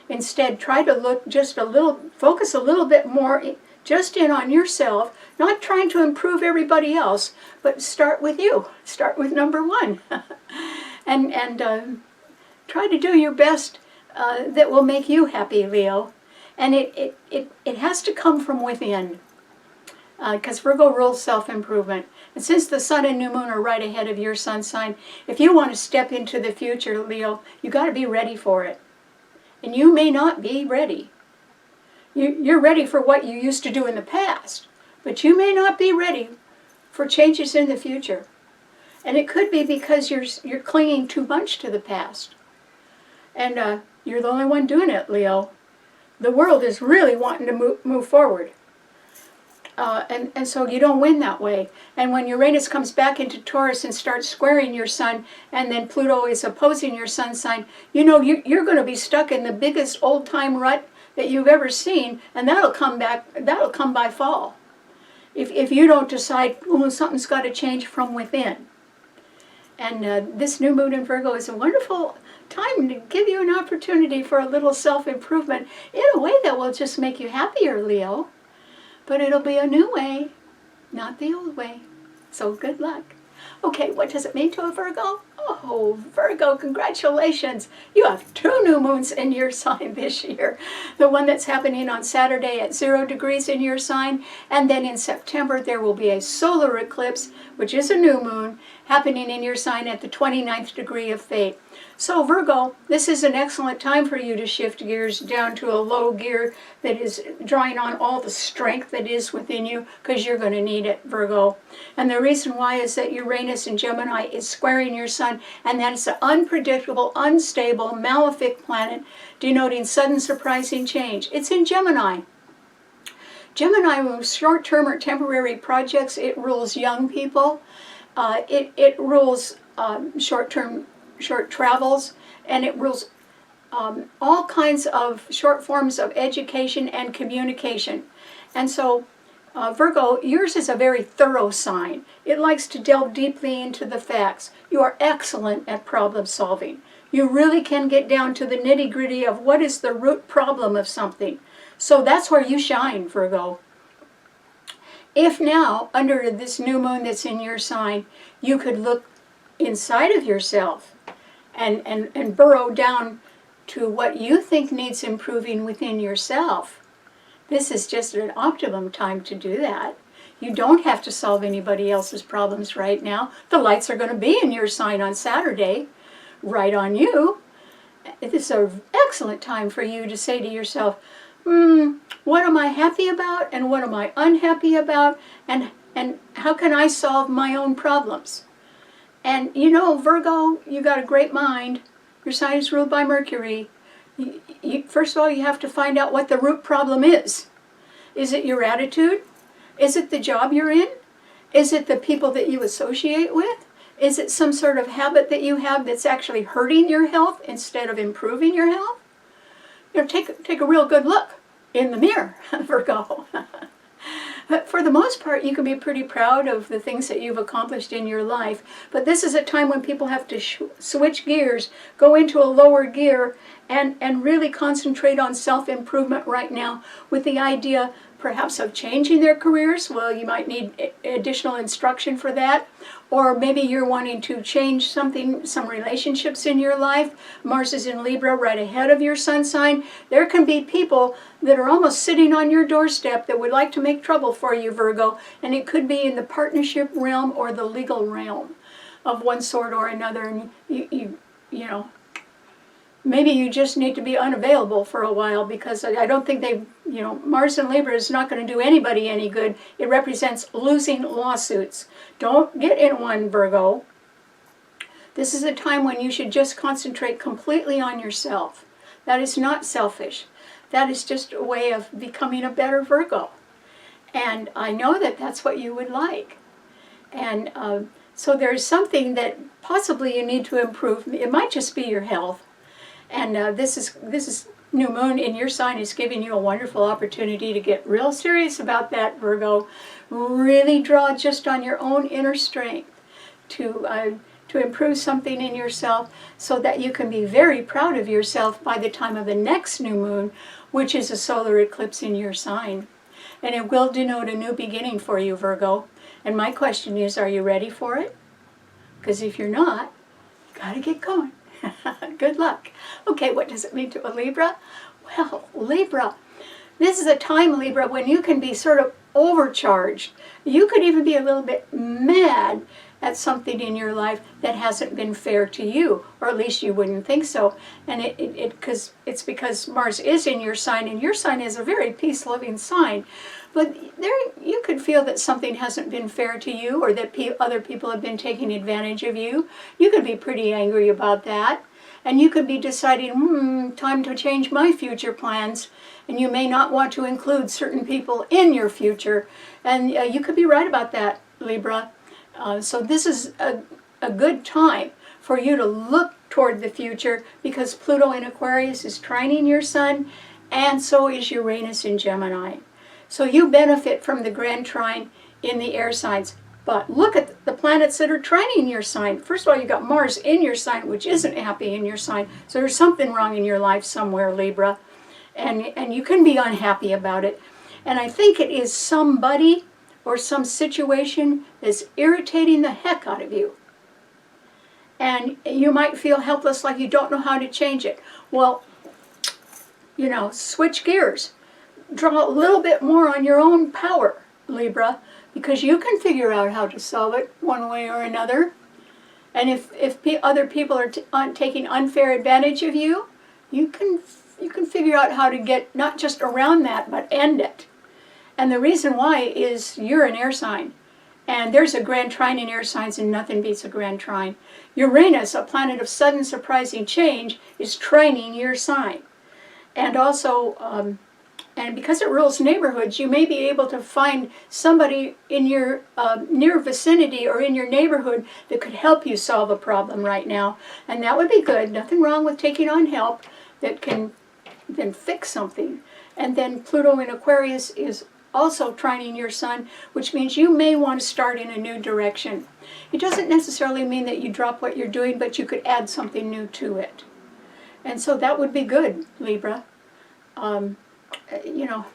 Instead, try to look just a little, focus a little bit more just in on yourself, not trying to improve everybody else, but start with you. Start with number one. and try to do your best that will make you happy, Leo. And it has to come from within, because Virgo rules self-improvement. And since the sun and new moon are right ahead of your sun sign, if you want to step into the future, Leo, you got to be ready for it. And you may not be ready. You're ready for what you used to do in the past, but you may not be ready for changes in the future. And it could be because you're clinging too much to the past. And you're the only one doing it, Leo. The world is really wanting to move forward. And so you don't win that way. And when Uranus comes back into Taurus and starts squaring your sun, and then Pluto is opposing your sun sign, you know you're going to be stuck in the biggest old-time rut that you've ever seen, and that'll come by fall. If you don't decide, oh, something's got to change from within. And this new moon in Virgo is a wonderful time to give you an opportunity for a little self-improvement in a way that will just make you happier, Leo. But it'll be a new way, not the old way. So good luck. Okay, what does it mean to a Virgo? Oh, Virgo, congratulations. You have 2 new moons in your sign this year. The one that's happening on Saturday at 0 degrees in your sign, and then in September there will be a solar eclipse, which is a new moon, happening in your sign at the 29th degree of fate. So Virgo, this is an excellent time for you to shift gears down to a low gear that is drawing on all the strength that is within you, because you're going to need it, Virgo. And the reason why is that Uranus in Gemini is squaring your sun, and that is an unpredictable, unstable, malefic planet denoting sudden surprising change. It's in Gemini. Gemini rules short-term or temporary projects. It rules young people. It rules short travels, and it rules all kinds of short forms of education and communication. And so Virgo, yours is a very thorough sign. It likes to delve deeply into the facts. You are excellent at problem solving. You really can get down to the nitty-gritty of what is the root problem of something. So that's where you shine, Virgo. If now, under this new moon that's in your sign, you could look inside of yourself and burrow down to what you think needs improving within yourself, this is just an optimum time to do that. You don't have to solve anybody else's problems right now. The lights are going to be in your sign on Saturday, right on you. This is an excellent time for you to say to yourself, what am I happy about and what am I unhappy about, and how can I solve my own problems? And you know, Virgo, you got a great mind. Your sign is ruled by Mercury. First of all, you have to find out what the root problem is. Is it your attitude? Is it the job you're in? Is it the people that you associate with? Is it some sort of habit that you have that's actually hurting your health instead of improving your health? You know, take a real good look in the mirror, Virgo. But for the most part, you can be pretty proud of the things that you've accomplished in your life. But this is a time when people have to switch gears, go into a lower gear, and really concentrate on self-improvement right now with the idea perhaps of changing their careers. Well, you might need additional instruction for that. Or maybe you're wanting to change something, some relationships in your life. Mars is in Libra right ahead of your sun sign. There can be people that are almost sitting on your doorstep that would like to make trouble for you, Virgo. And it could be in the partnership realm or the legal realm of one sort or another. And you know, maybe you just need to be unavailable for a while, because I don't think Mars in Libra is not going to do anybody any good. It represents losing lawsuits. Don't get in one, Virgo. This is a time when you should just concentrate completely on yourself. That is not selfish. That is just a way of becoming a better Virgo. And I know that that's what you would like. And so there's something that possibly you need to improve. It might just be your health. And this is new moon in your sign is giving you a wonderful opportunity to get real serious about that, Virgo. Really draw just on your own inner strength to improve something in yourself, so that you can be very proud of yourself by the time of the next new moon, which is a solar eclipse in your sign. And it will denote a new beginning for you, Virgo. And my question is, are you ready for it? Because if you're not, you got to get going. Good luck. Okay, what does it mean to a Libra? Well, Libra, this is a time, Libra, when you can be sort of overcharged. You could even be a little bit mad at something in your life that hasn't been fair to you, or at least you wouldn't think so. And it's because Mars is in your sign, and your sign is a very peace-loving sign. But there, you could feel that something hasn't been fair to you, or that other people have been taking advantage of you. You could be pretty angry about that. And you could be deciding, time to change my future plans. And you may not want to include certain people in your future. And you could be right about that, Libra. So this is a good time for you to look toward the future, because Pluto in Aquarius is trining your sun, and so is Uranus in Gemini. So you benefit from the grand trine in the air signs. But look at the planets that are trining your sign. First of all, you got Mars in your sign, which isn't happy in your sign. So there's something wrong in your life somewhere, Libra. And you can be unhappy about it. And I think it is somebody or some situation that's irritating the heck out of you. And you might feel helpless, like you don't know how to change it. Well, switch gears. Draw a little bit more on your own power, Libra, because you can figure out how to solve it one way or another. And if other people are taking unfair advantage of you, you can figure out how to get not just around that, but end it. And the reason why is you're an air sign. And there's a grand trine in air signs, and nothing beats a grand trine. Uranus, a planet of sudden surprising change, is trining your sign. And also, And because it rules neighborhoods, you may be able to find somebody in your near vicinity or in your neighborhood that could help you solve a problem right now. And that would be good. Nothing wrong with taking on help that can then fix something. And then Pluto in Aquarius is also trining your sun, which means you may want to start in a new direction. It doesn't necessarily mean that you drop what you're doing, but you could add something new to it. And so that would be good, Libra. You know,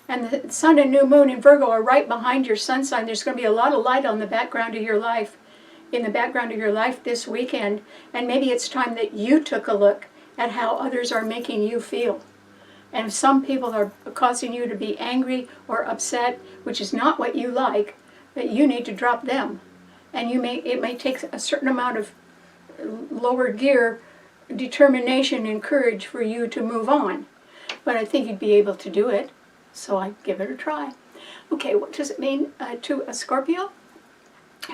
and the sun and new moon in Virgo are right behind your sun sign. There's going to be a lot of light on the background of your life, in the background of your life this weekend. And maybe it's time that you took a look at how others are making you feel. And if some people are causing you to be angry or upset, which is not what you like, that you need to drop them. And it may take a certain amount of lower gear determination and courage for you to move on. But I think you'd be able to do it, so I give it a try. Okay, what does it mean to a Scorpio?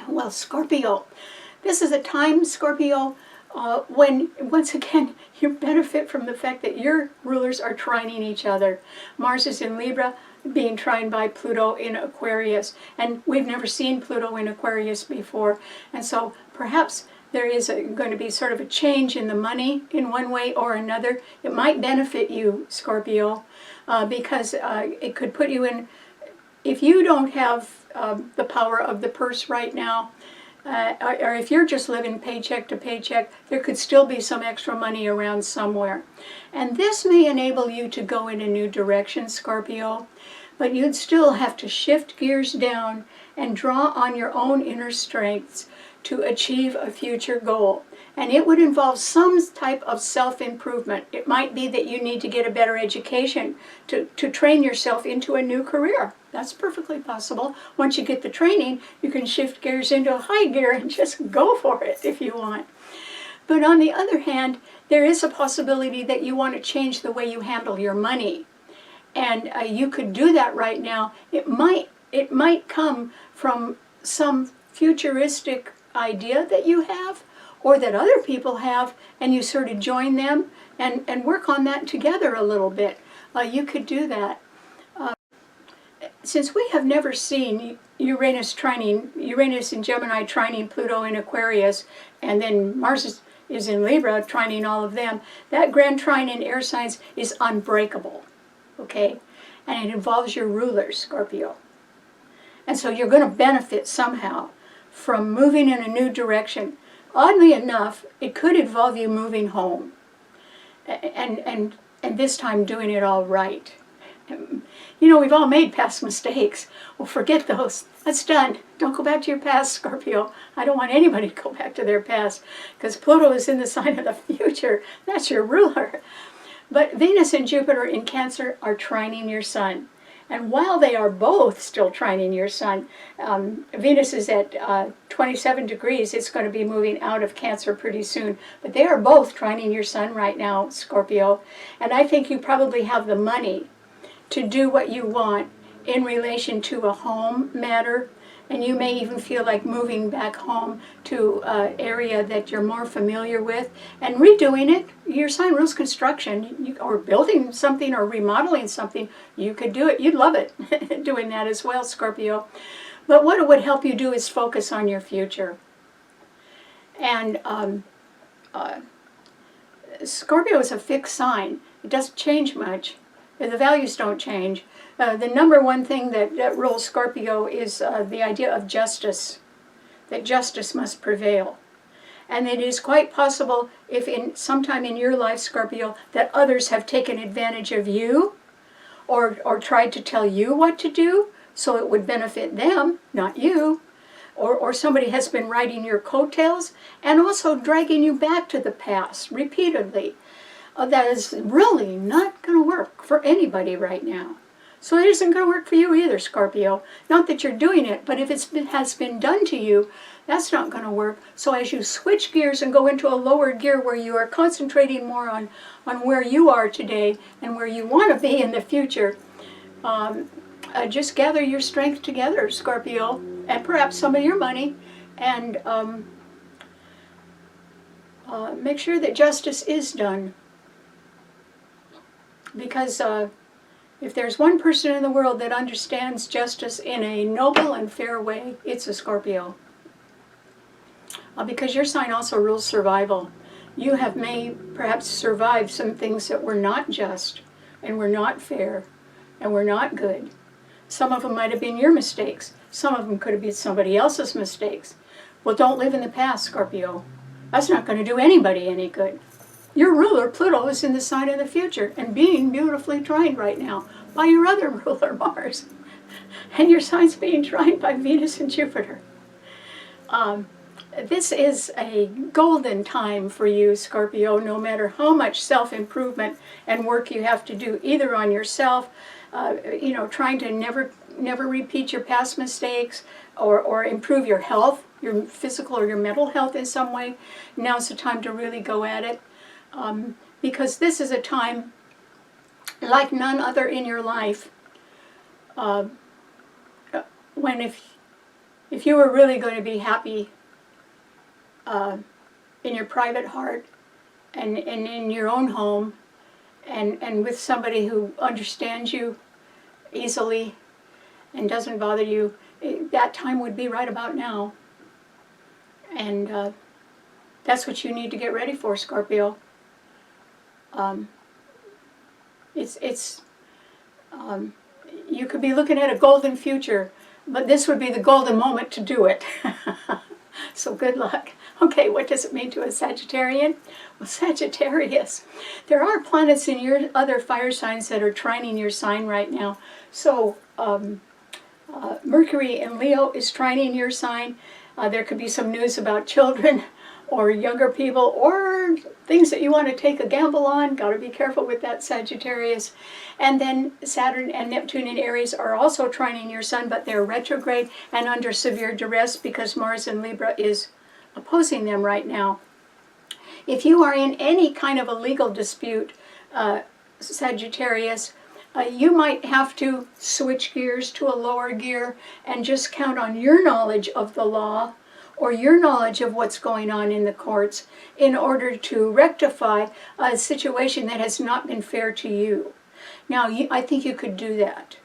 Well, Scorpio, this is a time, Scorpio, when, once again, you benefit from the fact that your rulers are trining each other. Mars is in Libra, being trined by Pluto in Aquarius. And we've never seen Pluto in Aquarius before. And so perhaps there is going to be sort of a change in the money in one way or another. It might benefit you, Scorpio, because it could put you in, if you don't have the power of the purse right now, or if you're just living paycheck to paycheck, there could still be some extra money around somewhere. And this may enable you to go in a new direction, Scorpio, but you'd still have to shift gears down and draw on your own inner strengths to achieve a future goal. And it would involve some type of self-improvement. It might be that you need to get a better education to train yourself into a new career. That's perfectly possible. Once you get the training, you can shift gears into a high gear and just go for it if you want. But on the other hand, there is a possibility that you want to change the way you handle your money. And you could do that right now. It might come from some futuristic idea that you have or that other people have, and you sort of join them and work on that together a little bit. You could do that. Since we have never seen Uranus in Gemini trining Pluto in Aquarius, and then Mars is in Libra trining all of them, that grand trine in air signs is unbreakable, okay? And it involves your rulers, Scorpio. And so you're going to benefit somehow from moving in a new direction. Oddly enough, it could involve you moving home, and this time doing it all right. You know, we've all made past mistakes. Well, forget those. That's done. Don't go back to your past, Scorpio. I don't want anybody to go back to their past, because Pluto is in the sign of the future. That's your ruler. But Venus and Jupiter in Cancer are trining your sun. And while they are both still trining your sun, Venus is at 27 degrees. It's going to be moving out of Cancer pretty soon. But they are both trining your sun right now, Scorpio. And I think you probably have the money to do what you want in relation to a home matter. And you may even feel like moving back home to an area that you're more familiar with and redoing it. Your sign rules construction, or building something or remodeling something. You could do it. You'd love it doing that as well, Scorpio. But what it would help you do is focus on your future. And Scorpio is a fixed sign. It doesn't change much. The values don't change. The number one thing that rules Scorpio is the idea of justice, that justice must prevail. And it is quite possible, if sometime in your life, Scorpio, that others have taken advantage of you or tried to tell you what to do so it would benefit them, not you. Or somebody has been riding your coattails and also dragging you back to the past repeatedly. That is really not going to work for anybody right now. So it isn't going to work for you either, Scorpio. Not that you're doing it, but if it has been done to you, that's not going to work. So as you switch gears and go into a lower gear where you are concentrating more on where you are today and where you want to be in the future, just gather your strength together, Scorpio, and perhaps some of your money, and make sure that justice is done. Because If there's one person in the world that understands justice in a noble and fair way, it's a Scorpio. Because your sign also rules survival. You may perhaps survived some things that were not just, and were not fair, and were not good. Some of them might have been your mistakes. Some of them could have been somebody else's mistakes. Well, don't live in the past, Scorpio. That's not going to do anybody any good. Your ruler, Pluto, is in the sign of the future and being beautifully trined right now by your other ruler, Mars. And your sign's being trined by Venus and Jupiter. This is a golden time for you, Scorpio, no matter how much self-improvement and work you have to do, either on yourself, trying to never repeat your past mistakes, or improve your health, your physical or your mental health in some way. Now's the time to really go at it, because this is a time like none other in your life, when if you were really going to be happy in your private heart and in your own home and with somebody who understands you easily and doesn't bother you, that time would be right about now. And that's what you need to get ready for, Scorpio. You could be looking at a golden future, but this would be the golden moment to do it. So good luck. Okay, what does it mean to a Sagittarian? Well, Sagittarius, there are planets in your other fire signs that are trining your sign right now. So Mercury in Leo is trining your sign. There could be some news about children or younger people or things that you want to take a gamble on. Got to be careful with that, Sagittarius. And then Saturn and Neptune in Aries are also trining your sun, but they're retrograde and under severe duress because Mars in Libra is opposing them right now. If you are in any kind of a legal dispute, Sagittarius, you might have to switch gears to a lower gear and just count on your knowledge of the law or your knowledge of what's going on in the courts in order to rectify a situation that has not been fair to you. Now, I think you could do that.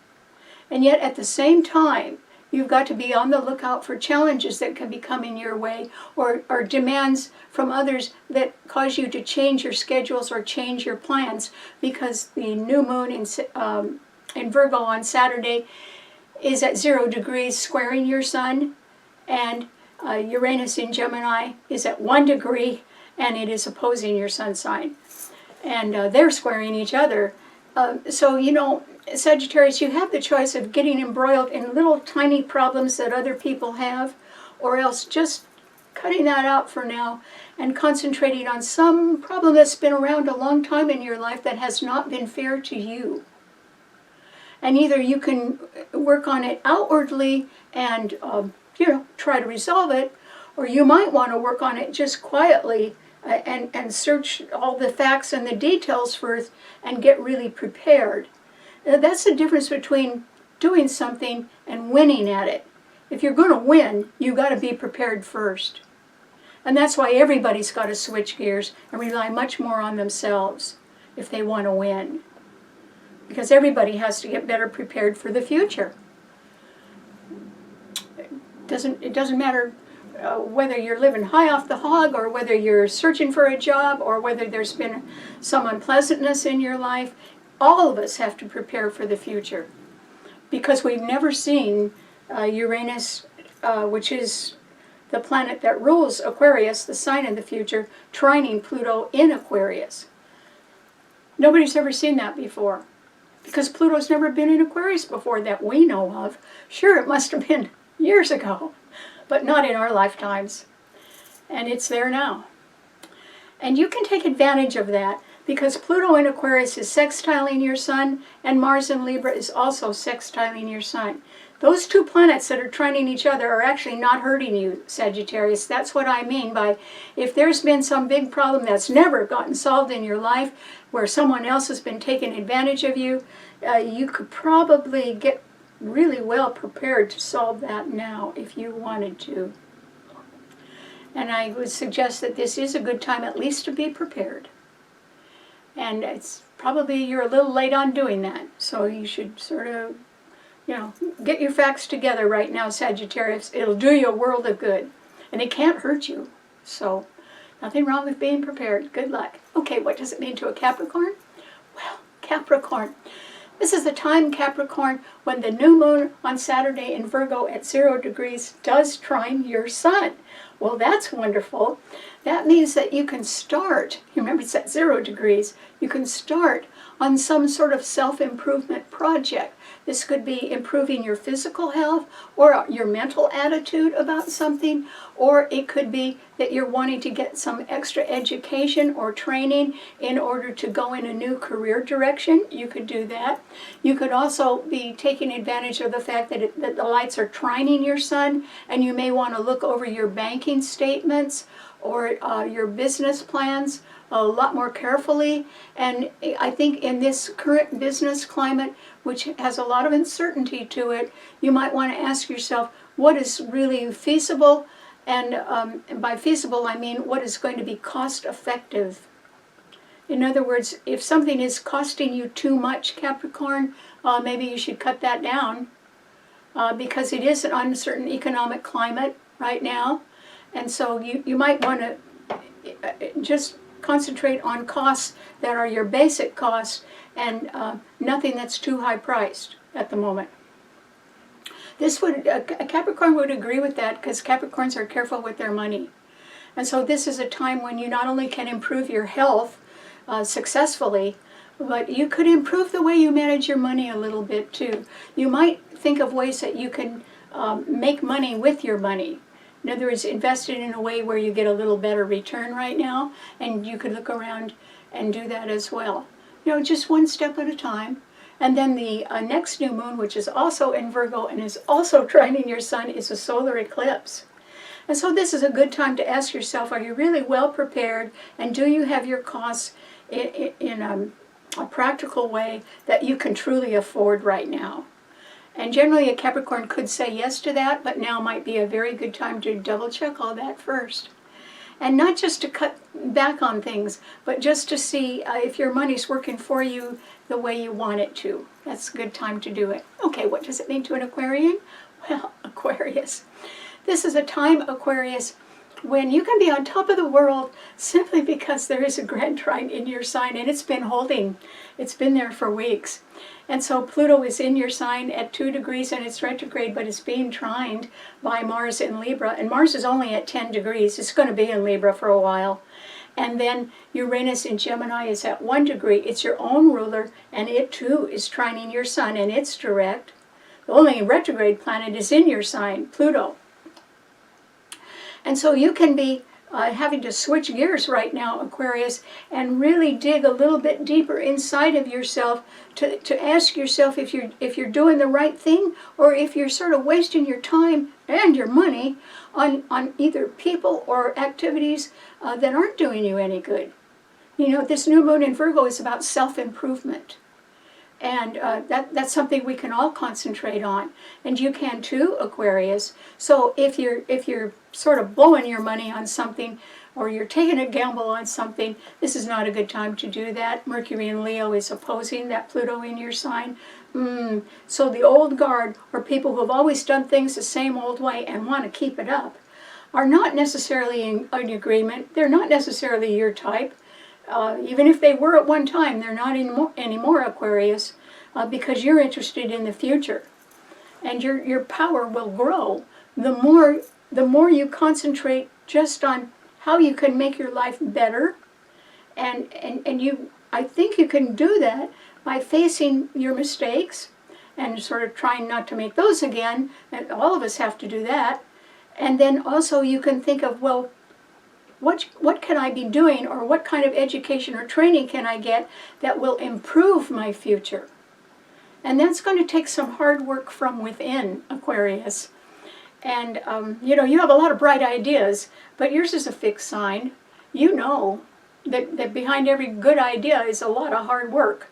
And yet, at the same time, you've got to be on the lookout for challenges that can be coming your way or demands from others that cause you to change your schedules or change your plans, because the new moon in Virgo on Saturday is at 0 degrees squaring your sun, and Uranus in Gemini is at 1 degree and it is opposing your sun sign. And they're squaring each other. So, Sagittarius, you have the choice of getting embroiled in little tiny problems that other people have, or else just cutting that out for now and concentrating on some problem that's been around a long time in your life that has not been fair to you. And either you can work on it outwardly and try to resolve it, or you might want to work on it just quietly and search all the facts and the details first and get really prepared. That's the difference between doing something and winning at it. If you're going to win, you've got to be prepared first. And that's why everybody's got to switch gears and rely much more on themselves if they want to win. Because everybody has to get better prepared for the future. It doesn't matter whether you're living high off the hog or whether you're searching for a job or whether there's been some unpleasantness in your life. All of us have to prepare for the future, because we've never seen Uranus, which is the planet that rules Aquarius, the sign of the future, trining Pluto in Aquarius. Nobody's ever seen that before, because Pluto's never been in Aquarius before that we know of. Sure, it must have been years ago, but not in our lifetimes. And it's there now. And you can take advantage of that, because Pluto in Aquarius is sextiling your sun, and Mars in Libra is also sextiling your sun. Those two planets that are trining each other are actually not hurting you, Sagittarius. That's what I mean by, if there's been some big problem that's never gotten solved in your life, where someone else has been taking advantage of you, you could probably get really well prepared to solve that now if you wanted to. And I would suggest that this is a good time at least to be prepared. And it's probably you're a little late on doing that. So you should sort of, get your facts together right now, Sagittarius. It'll do you a world of good. And it can't hurt you. So nothing wrong with being prepared. Good luck. Okay, what does it mean to a Capricorn? Well, Capricorn. This is the time, Capricorn, when the new moon on Saturday in Virgo at 0 degrees does trine your sun. Well, that's wonderful. That means that you can start, remember it's at 0 degrees, you can start on some sort of self-improvement project. This could be improving your physical health or your mental attitude about something, or it could be that you're wanting to get some extra education or training in order to go in a new career direction. You could do that. You could also be taking advantage of the fact that, that the lights are trining your sun, and you may want to look over your banking statements or your business plans a lot more carefully. And I think in this current business climate, which has a lot of uncertainty to it, you might want to ask yourself what is really feasible, and by feasible I mean what is going to be cost effective. In other words, if something is costing you too much, Capricorn, maybe you should cut that down, because it is an uncertain economic climate right now. And so you might want to just concentrate on costs that are your basic costs, and nothing that's too high priced at the moment. This would, a Capricorn would agree with that, because Capricorns are careful with their money. And so this is a time when you not only can improve your health successfully, but you could improve the way you manage your money a little bit too. You might think of ways that you can make money with your money. In other words, invest it in a way where you get a little better return right now, and you could look around and do that as well. Just one step at a time. And then the next new moon, which is also in Virgo and is also trining your sun, is a solar eclipse. And so this is a good time to ask yourself, are you really well prepared, and do you have your costs in a practical way that you can truly afford right now? And generally a Capricorn could say yes to that, but now might be a very good time to double check all that first. And not just to cut back on things, but just to see if your money's working for you the way you want it to. That's a good time to do it. Okay, what does it mean to an Aquarian? Well, Aquarius. This is a time, Aquarius, when you can be on top of the world simply because there is a grand trine in your sign, and it's been holding. It's been there for weeks. And so Pluto is in your sign at 2 degrees and it's retrograde, but it's being trined by Mars in Libra. And Mars is only at 10 degrees. It's going to be in Libra for a while. And then Uranus in Gemini is at 1 degree. It's your own ruler, and it too is trining your sun, and it's direct. The only retrograde planet is in your sign, Pluto. And so you can be having to switch gears right now, Aquarius, and really dig a little bit deeper inside of yourself to ask yourself if you're doing the right thing, or if you're sort of wasting your time and your money on either people or activities that aren't doing you any good. This new moon in Virgo is about self-improvement. And that's something we can all concentrate on, and you can too, Aquarius. So if you're sort of blowing your money on something, or you're taking a gamble on something, this is not a good time to do that. Mercury in Leo is opposing that Pluto in your sign. So the old guard, or people who have always done things the same old way and want to keep it up, are not necessarily in agreement. They're not necessarily your type. Even if they were at one time, they're not anymore, Aquarius, because you're interested in the future, and your power will grow the more you concentrate just on how you can make your life better, and I think you can do that by facing your mistakes and sort of trying not to make those again. And all of us have to do that. And then also you can think of, well, what can I be doing, or what kind of education or training can I get that will improve my future? And that's going to take some hard work from within, Aquarius. And, you have a lot of bright ideas, but yours is a fixed sign. You know that behind every good idea is a lot of hard work.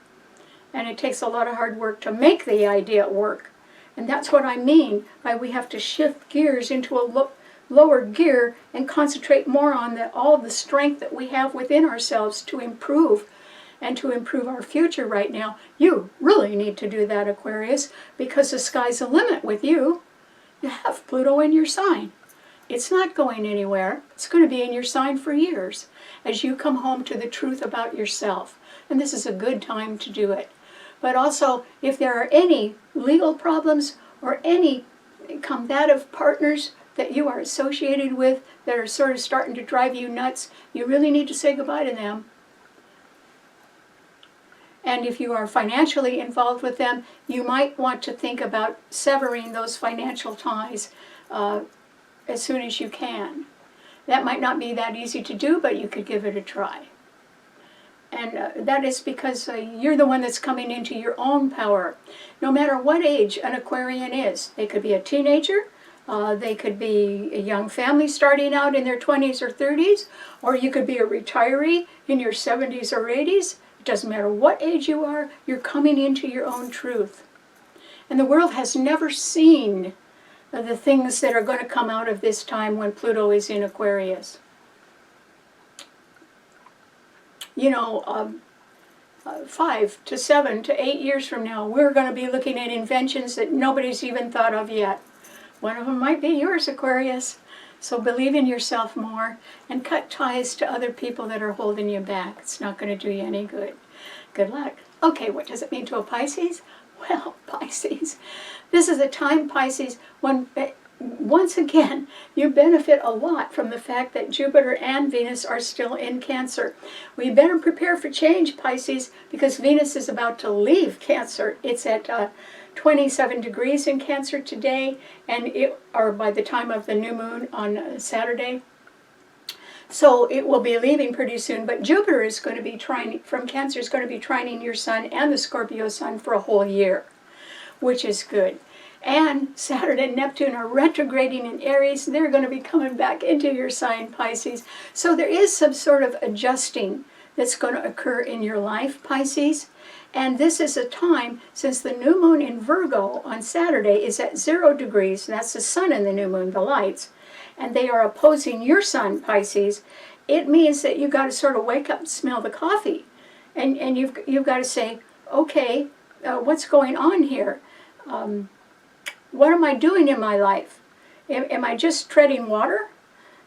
And it takes a lot of hard work to make the idea work. And that's what I mean by we have to shift gears into a lower gear and concentrate more on all the strength that we have within ourselves to improve and to improve our future right now, you really need to do that, Aquarius, because the sky's the limit with you. You have Pluto in your sign. It's not going anywhere. It's going to be in your sign for years as you come home to the truth about yourself. And this is a good time to do it. But also, if there are any legal problems or any combative partners that you are associated with that are sort of starting to drive you nuts, you really need to say goodbye to them. And if you are financially involved with them, you might want to think about severing those financial ties as soon as you can. That might not be that easy to do, but you could give it a try. And that is because you're the one that's coming into your own power. No matter what age an Aquarian is, they could be a teenager, they could be a young family starting out in their 20s or 30s, or you could be a retiree in your 70s or 80s. It doesn't matter what age you are, you're coming into your own truth. And the world has never seen the things that are going to come out of this time when Pluto is in Aquarius. You know, 5 to 7 to 8 years from now, we're going to be looking at inventions that nobody's even thought of yet. One of them might be yours, Aquarius. So believe in yourself more and cut ties to other people that are holding you back. It's not going to do you any good. Good luck. Okay, what does it mean to a Pisces? Well, Pisces, this is a time, Pisces, when once again you benefit a lot from the fact that Jupiter and Venus are still in Cancer. We better prepare for change, Pisces, because Venus is about to leave Cancer. It's at 27 degrees in Cancer today, or by the time of the new moon on Saturday. So it will be leaving pretty soon, but Jupiter is going to be from Cancer is going to be trining your sun and the Scorpio sun for a whole year, which is good. And Saturn and Neptune are retrograding in Aries. They're going to be coming back into your sign, Pisces. So there is some sort of adjusting that's going to occur in your life, Pisces. And this is a time, since the new moon in Virgo on Saturday is at 0 degrees, that's the sun and the new moon, the lights, and they are opposing your sun, Pisces. It means that you've got to sort of wake up and smell the coffee. And you've got to say, okay, what's going on here? What am I doing in my life? Am I just treading water?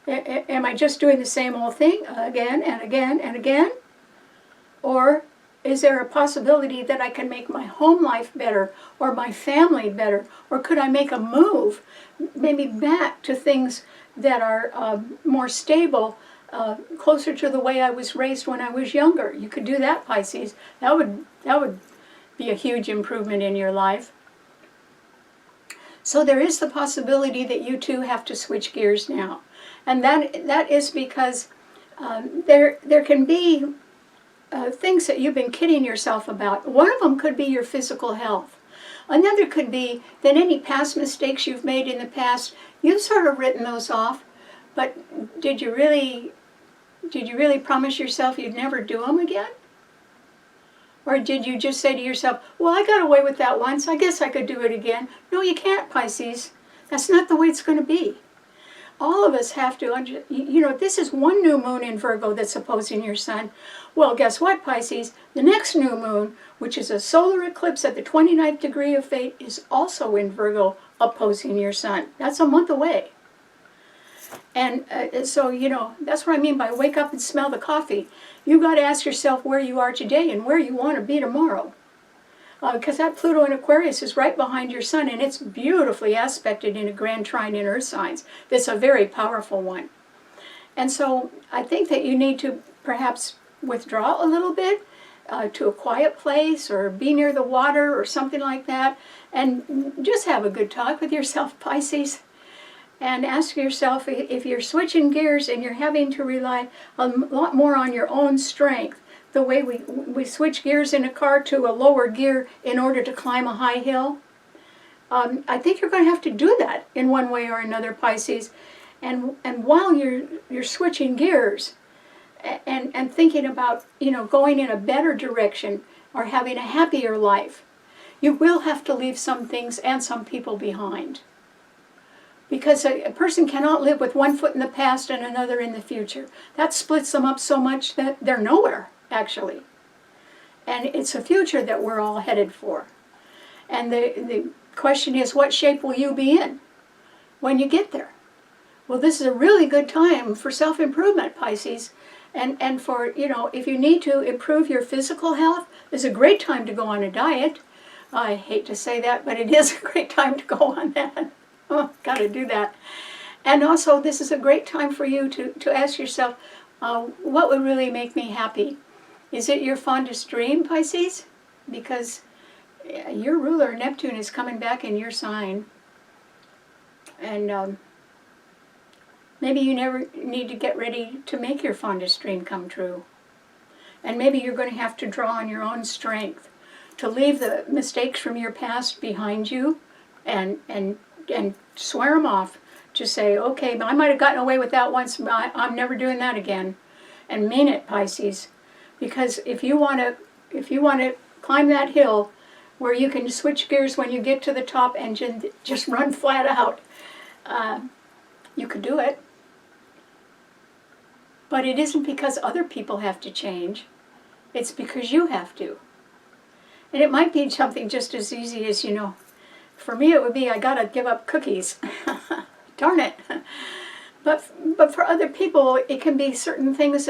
Am I just doing the same old thing again and again and again? Or is there a possibility that I can make my home life better or my family better? Or could I make a move, maybe back to things that are more stable, closer to the way I was raised when I was younger? You could do that, Pisces. That would be a huge improvement in your life. So there is the possibility that you too have to switch gears now. And that is because there can be things that you've been kidding yourself about. One of them could be your physical health. Another could be that any past mistakes you've made in the past, you've sort of written those off, but did you really promise yourself you'd never do them again? Or did you just say to yourself, well, I got away with that once, I guess I could do it again? No, you can't, Pisces. That's not the way it's going to be. All of us have to, this is one new moon in Virgo that's opposing your sun. Well, guess what, Pisces? The next new moon, which is a solar eclipse at the 29th degree of fate, is also in Virgo opposing your sun. That's a month away. And so, that's what I mean by wake up and smell the coffee. You've got to ask yourself where you are today and where you want to be tomorrow. Because that Pluto in Aquarius is right behind your sun, and it's beautifully aspected in a grand trine in earth signs. That's a very powerful one. And so I think that you need to perhaps withdraw a little bit to a quiet place or be near the water or something like that, and just have a good talk with yourself, Pisces. And ask yourself if you're switching gears and you're having to rely a lot more on your own strength, the way we switch gears in a car to a lower gear in order to climb a high hill. I think you're going to have to do that in one way or another, Pisces. And while you're switching gears and thinking about going in a better direction or having a happier life, you will have to leave some things and some people behind. Because a person cannot live with one foot in the past and another in the future. That splits them up so much that they're nowhere, actually. And it's a future that we're all headed for. And the question is, what shape will you be in when you get there? Well, this is a really good time for self-improvement, Pisces. And for, if you need to improve your physical health, it's a great time to go on a diet. I hate to say that, but it is a great time to go on that. Oh, got to do that. And also, this is a great time for you to ask yourself, what would really make me happy? Is it your fondest dream, Pisces? Because your ruler, Neptune, is coming back in your sign. And maybe you never need to get ready to make your fondest dream come true. And maybe you're going to have to draw on your own strength to leave the mistakes from your past behind you and swear them off. Just say, okay, I might have gotten away with that once, but I'm never doing that again. And mean it, Pisces. Because if you want to climb that hill where you can switch gears when you get to the top and just run flat out, you could do it. But it isn't because other people have to change. It's because you have to. And it might be something just as easy as, for me it would be, I got to give up cookies. Darn it. But for other people, it can be certain things,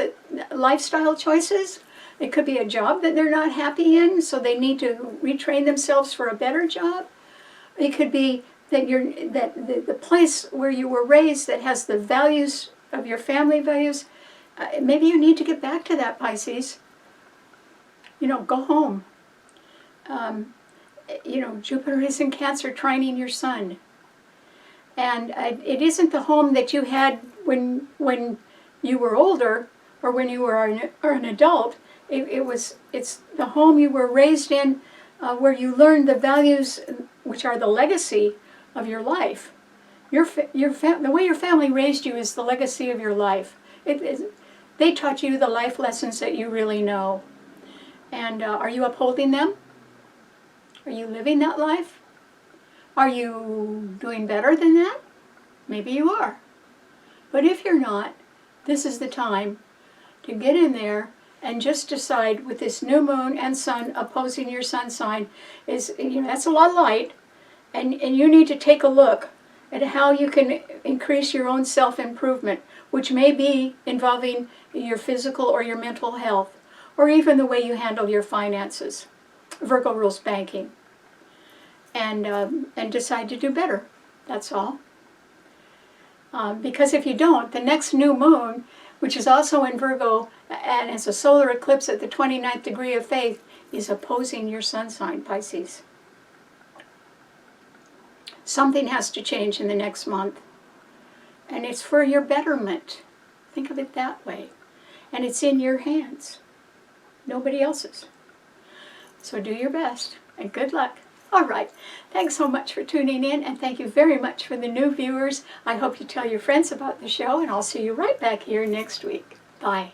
lifestyle choices. It could be a job that they're not happy in, so they need to retrain themselves for a better job. It could be that the place where you were raised that has the values of your family values, maybe you need to get back to that, Pisces. Go home. Jupiter is in Cancer, trining your sun. And it isn't the home that you had when you were older or when you were an adult. It's the home you were raised in, where you learned the values which are the legacy of your life. The way your family raised you is the legacy of your life. They taught you the life lessons that you really know. And are you upholding them? Are you living that life? Are you doing better than that? Maybe you are. But if you're not, this is the time to get in there and just decide, with this new moon and sun opposing your sun sign, that's a lot of light, and you need to take a look at how you can increase your own self-improvement, which may be involving your physical or your mental health, or even the way you handle your finances. Virgo rules banking. And decide to do better. That's all. Because if you don't, the next new moon, which is also in Virgo and is a solar eclipse at the 29th degree of faith, is opposing your sun sign, Pisces. Something has to change in the next month. And it's for your betterment. Think of it that way. And it's in your hands. Nobody else's. So do your best, and good luck. All right. Thanks so much for tuning in, and thank you very much for the new viewers. I hope you tell your friends about the show, and I'll see you right back here next week. Bye.